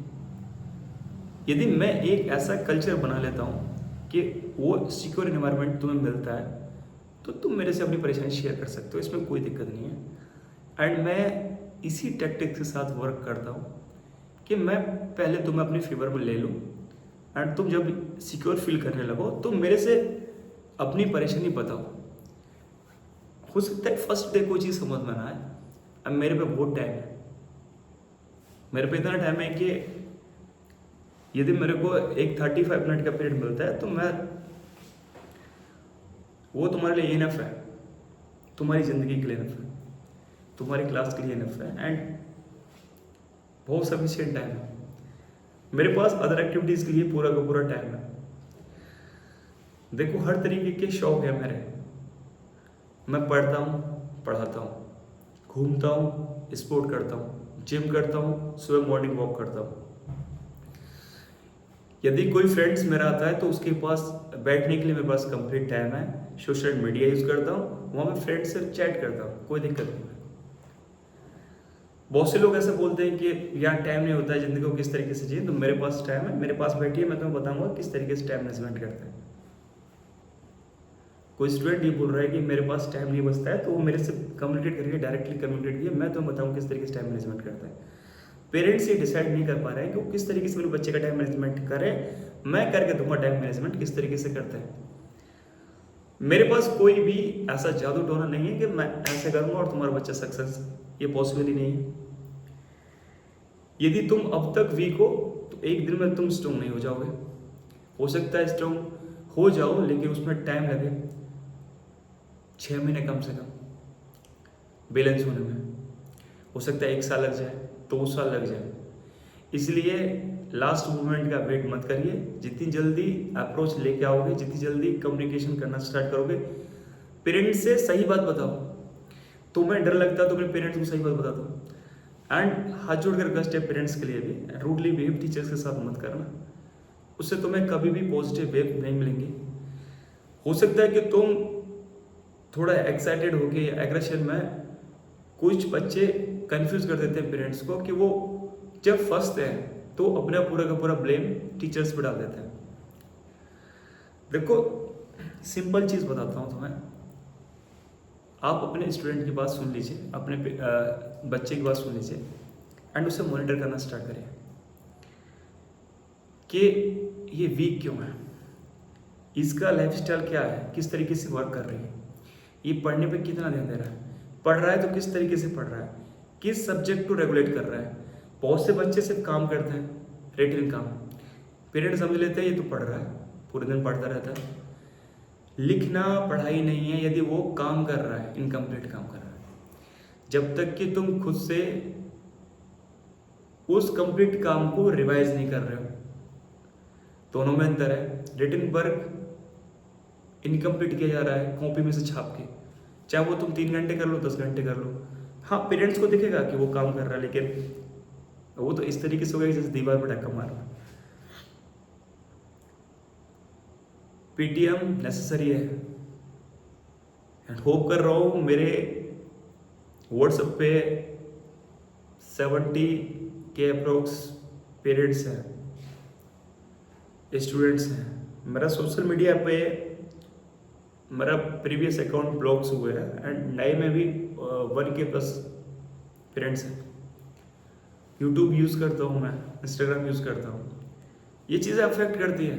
यदि मैं एक ऐसा कल्चर बना लेता हूँ कि वो सिक्योर एनवायरनमेंट तुम्हें मिलता है, तो तुम मेरे से अपनी परेशानी शेयर कर सकते हो, इसमें कोई दिक्कत नहीं है। एंड मैं इसी टैक्टिक्स के साथ वर्क करता हूँ कि मैं पहले तुम्हें अपनी फेवर में ले लूँ, एंड तुम जब सिक्योर फील करने लगो तो मेरे से अपनी परेशानी बताओ। हो सकता है फर्स्ट डे कोई चीज़ समझ में ना आए, अब मेरे पे बहुत टाइम है, मेरे पे इतना टाइम है कि यदि मेरे को एक 35 मिनट का पीरियड मिलता है तो मैं वो तुम्हारे लिए इनफ है, तुम्हारी ज़िंदगी के लिए इनफ है, तुम्हारी क्लास के लिए इनफ है, एंड बहुत सफिशिएंट टाइम है। मेरे पास अदर एक्टिविटीज़ के लिए पूरा का पूरा टाइम है। देखो हर तरीके के शौक है मेरे, मैं पढ़ता हूँ, पढ़ाता हूँ, घूमता हूँ, स्पोर्ट करता हूँ, जिम करता हूँ, सुबह मॉर्निंग वॉक करता हूँ। यदि कोई फ्रेंड्स मेरा आता है तो उसके पास बैठने के लिए मेरे पास कंप्लीट टाइम है। सोशल मीडिया यूज़ करता हूँ, वहाँ मैं फ्रेंड्स से चैट करता हूँ, कोई दिक्कत नहीं है। बहुत से लोग ऐसे बोलते हैं कि यार टाइम नहीं होता है, ज़िंदगी को किस तरीके से जिए, तो मेरे पास टाइम है, मेरे पास बैठिए, मैं तुम्हें बताऊंगा किस तरीके से टाइम मैनेजमेंट करते हैं। कोई स्टूडेंट ये बोल रहा है कि मेरे पास टाइम नहीं बचता है, तो वो मेरे से कम्युनिकेट करके डायरेक्टली कम्युनिकेट किया, मैं तुम्हें बताऊँ किस तरीके से टाइम मैनेजमेंट करता है। पेरेंट्स ये डिसाइड नहीं कर पा रहे हैं कि वो किस तरीके से मेरे बच्चे का टाइम मैनेजमेंट करे, मैं करके दूंगा टाइम मैनेजमेंट किस तरीके से करते हैं। मेरे पास कोई भी ऐसा जादू टोना नहीं है कि मैं ऐसे करूंगा और तुम्हारा बच्चा सक्सेस, ये पॉसिबल ही नहीं है। यदि तुम अब तक वीक हो तो एक दिन में तुम स्ट्रॉन्ग नहीं हो जाओगे। हो सकता है स्ट्रॉन्ग हो जाओ, लेकिन उसमें टाइम लगे, 6 महीने कम से कम बैलेंस होने में। हो सकता है 1 साल लग जाए, 2 साल लग जाए। इसलिए लास्ट मोमेंट का वेट मत करिए। जितनी जल्दी अप्रोच लेके आओगे, जितनी जल्दी कम्युनिकेशन करना स्टार्ट करोगे, पेरेंट्स से सही बात बताओ। तुम्हें डर लगता है तो अपने पेरेंट्स को सही बात बता दो। एंड हाथ जोड़ कर रिक्वेस्ट है पेरेंट्स के लिए भी, रूडली बिहेव टीचर्स के साथ मत करना, उससे तुम्हें कभी भी पॉजिटिव वेव नहीं मिलेंगी। हो सकता है कि तुम थोड़ा एक्साइटेड होके एग्रेशन में, कुछ बच्चे कंफ्यूज कर देते हैं पेरेंट्स को कि वो जब फंसते हैं तो अपना पूरा का पूरा ब्लेम टीचर्स पे डाल देते हैं। देखो सिंपल चीज़ बताता हूँ तुम्हें, आप अपने स्टूडेंट की बात सुन लीजिए, अपने बच्चे की बात सुन लीजिए, एंड उसे मॉनिटर करना स्टार्ट करिए कि ये वीक क्यों है, इसका लाइफस्टाइल क्या है, किस तरीके से वर्क कर रही है, ये पढ़ने पे कितना ध्यान दे रहा है, पढ़ रहा है तो किस तरीके से पढ़ रहा है, किस सब्जेक्ट को रेगुलेट कर रहा है। बहुत से बच्चे सिर्फ काम करते हैं, रिटन काम, पेरेंट्स समझ लेते हैं ये तो पढ़ रहा है, पूरे दिन पढ़ता रहता है। लिखना पढ़ाई नहीं है, यदि वो काम कर रहा है, इनकम्प्लीट काम कर रहा है। जब तक कि तुम खुद से उस कंप्लीट काम को रिवाइज नहीं कर रहे हो, दोनों में अंतर है। रिटन वर्क इनकम्प्लीट किया जा रहा है कॉपी में से छाप के, चाहे वो तुम 3 घंटे कर लो, 10 घंटे कर लो, हाँ पेरेंट्स को दिखेगा कि वो काम कर रहा है, लेकिन वो तो इस तरीके से होगा जैसे दीवार पर धक्का मारना। पीटीएम नेसेसरी है, एंड होप कर रहा हूँ मेरे व्हाट्सएप पे 70 के अप्रोक्स पेरेंट्स हैं, स्टूडेंट्स हैं। मेरा सोशल मीडिया पे मेरा प्रीवियस अकाउंट ब्लॉक्स हुए हैं, एंड नए में भी 1K+ पेरेंट्स हैं। यूट्यूब यूज़ करता हूँ मैं, इंस्टाग्राम यूज़ करता हूँ, ये चीज़ें अफेक्ट करती है।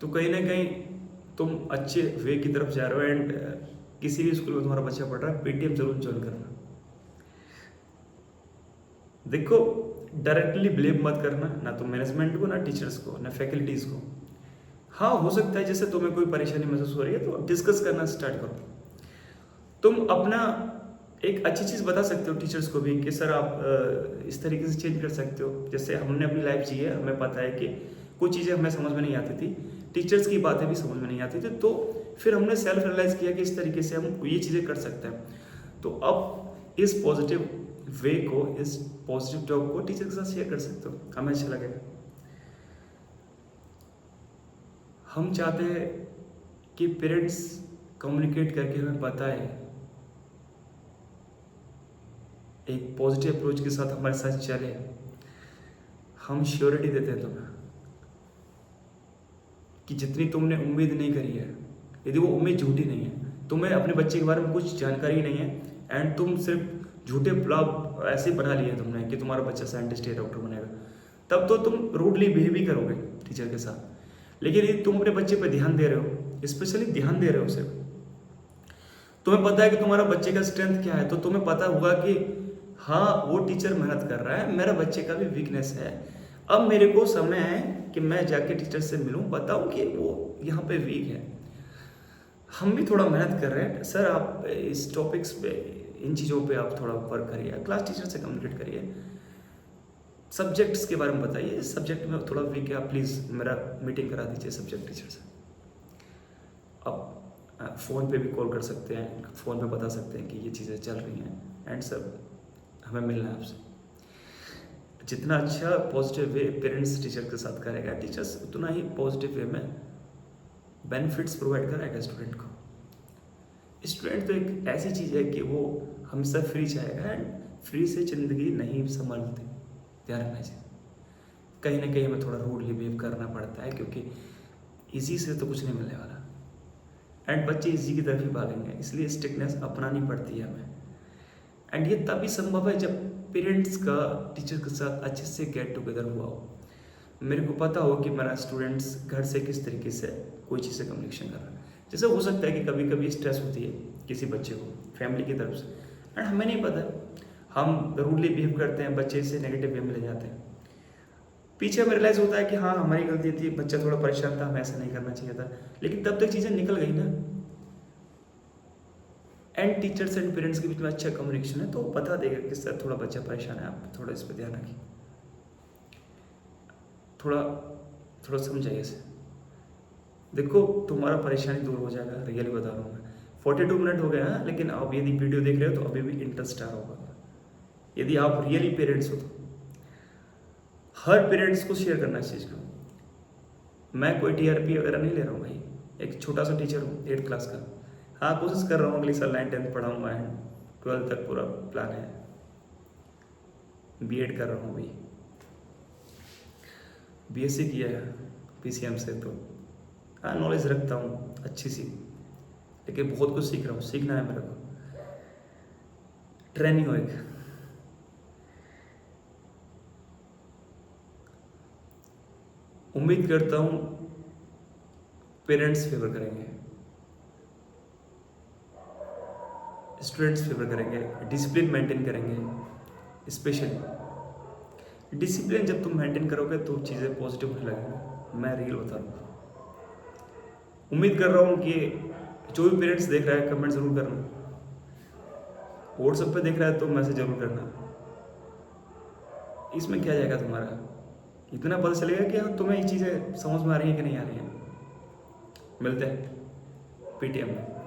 तो कहीं ना कहीं तुम अच्छे वे की तरफ जा रहे हो, एंड किसी भी स्कूल में तुम्हारा बच्चा पढ़ रहा है, पीटीएम जरूर ज्वाइन करना। देखो डायरेक्टली ब्लेम मत करना, ना तो मैनेजमेंट को, ना टीचर्स को, ना फैकल्टीज को। हाँ हो सकता है जैसे तुम्हें कोई परेशानी महसूस हो रही है तो डिस्कस करना स्टार्ट करो। तुम अपना एक अच्छी चीज़ बता सकते हो टीचर्स को भी कि सर आप इस तरीके से चेंज कर सकते हो। जैसे हमने अपनी लाइफ जी है, हमें पता है कि कुछ चीज़ें हमें समझ में नहीं आती थी, टीचर्स की बातें भी समझ में नहीं आती थी, तो फिर हमने सेल्फ रियलाइज़ किया कि इस तरीके से हम ये चीज़ें कर सकते हैं। तो अब इस पॉजिटिव वे को, इस पॉजिटिव टॉक को टीचर के साथ शेयर कर सकते हो, हमें अच्छा लगेगा। हम चाहते हैं कि पेरेंट्स कम्युनिकेट करके हमें बताए एक पॉजिटिव अप्रोच के साथ हमारे साथ चले, हम श्योरिटी देते हैं तुम्हें कि जितनी तुमने उम्मीद नहीं करी है, यदि वो उम्मीद झूठी नहीं है, तुम्हें अपने बच्चे के बारे में कुछ जानकारी नहीं है एंड तुम सिर्फ झूठे ब्लॉग ऐसे बना लिए तुमने कि तुम्हारा बच्चा साइंटिस्ट या डॉक्टर बनेगा, तब तो तुम रूडली बिहेव भी करोगे टीचर के साथ। लेकिन यदि तुम अपने बच्चे पर ध्यान दे रहे हो, स्पेशली ध्यान दे रहे हो सिर्फ, तुम्हें पता है कि तुम्हारा बच्चे का स्ट्रेंथ क्या है, तो तुम्हें पता होगा कि हाँ वो टीचर मेहनत कर रहा है, मेरा बच्चे का भी वीकनेस है, अब मेरे को समय है कि मैं जाके टीचर से मिलूं, बताऊं कि वो यहाँ पे वीक है, हम भी थोड़ा मेहनत कर रहे हैं सर, आप इस टॉपिक्स पे, इन चीज़ों पे आप थोड़ा वर्क करिए, क्लास टीचर से कम्युनिकेट करिए, सब्जेक्ट्स के बारे में बताइए, इस सब्जेक्ट में थोड़ा वीक है, आप प्लीज़ मेरा मीटिंग करा दीजिए सब्जेक्ट टीचर से। अब फ़ोन पे भी कॉल कर सकते हैं, फ़ोन पे बता सकते हैं कि ये चीज़ें चल रही हैं एंड सब हमें मिलना है आपसे। जितना अच्छा पॉजिटिव वे पेरेंट्स टीचर के साथ करेगा, टीचर्स उतना ही पॉजिटिव वे में बेनिफिट्स प्रोवाइड कराएगा स्टूडेंट को। स्टूडेंट तो एक ऐसी चीज़ है कि वो हमेशा फ्री चाहेगा एंड फ्री से ज़िंदगी नहीं संभालती, ध्यान रखना चाहिए। कहीं ना कहीं हमें थोड़ा रूडली बिहेव करना पड़ता है क्योंकि इजी से तो कुछ नहीं मिलने वाला एंड बच्चे इजी की तरफ ही भागेंगे, इसलिए स्ट्रिक्टनेस अपनानी पड़ती है हमें। एंड ये तभी संभव है जब पेरेंट्स का टीचर के साथ अच्छे से गेट टुगेदर हुआ हो। मेरे को पता हो कि मेरा स्टूडेंट्स घर से किस तरीके से कोई चीज़ से कम्युनिकेशन कर रहा है। जैसे हो सकता है कि कभी कभी स्ट्रेस होती है किसी बच्चे को फैमिली की तरफ से एंड हमें नहीं पता, हम रूडली बिहेव करते हैं, बच्चे से नेगेटिव वे में ले जाते हैं। पीछे हमें रियलाइज़ होता है कि हाँ हमारी गलती थी, बच्चा थोड़ा परेशान था, हमें ऐसा नहीं करना चाहिए था, लेकिन तब तक चीज़ें निकल गई ना। एंड टीचर्स एंड पेरेंट्स के बीच में अच्छा कम्युनिकेशन है तो बता देगा कि सर थोड़ा बच्चा परेशान है, आप थोड़ा इस पर ध्यान रखिए, थोड़ा थोड़ा समझाइए इसे, देखो तुम्हारा परेशानी दूर हो जाएगा, रियली बता रहा हूँ मैं। 42 मिनट हो गया है, लेकिन आप यदि वीडियो देख रहे हो तो अभी भी इंटरेस्ट आ रहा होगा। यदि आप रियली पेरेंट्स हो तो हर पेरेंट्स को शेयर करना इस चीज़ को। मैं कोई टीआरपी वगैरह नहीं ले रहा हूँ भाई, एक छोटा सा टीचर हूँ 8th क्लास का। हाँ कोशिश कर रहा हूँ अगली साल 9th 10th पढ़ाऊँगा एंड 12th तक पूरा प्लान है, बीएड कर रहा हूँ अभी, बीएससी किया है पीसीएम से, तो हाँ नॉलेज रखता हूँ अच्छी सी, लेकिन बहुत कुछ सीख रहा हूँ, सीखना है मेरे को, ट्रेनिंग हो एक। उम्मीद करता हूँ पेरेंट्स फेवर करेंगे, स्टूडेंट्स फेवर करेंगे, डिसिप्लिन मेंटेन करेंगे। स्पेशली डिसिप्लिन जब तुम मेंटेन करोगे तो चीज़ें पॉजिटिव होने लगेंगी, मैं रियल बता रहा हूँ। उम्मीद कर रहा हूँ कि जो भी पेरेंट्स देख रहा है कमेंट ज़रूर करना, व्हाट्सएप पे देख रहा है तो मैसेज जरूर करना। इसमें क्या जाएगा तुम्हारा, इतना पता चलेगा कि हाँ तुम्हें ये चीज़ें समझ में आ रही है कि नहीं आ रही है। मिलते हैं पीटीएम में।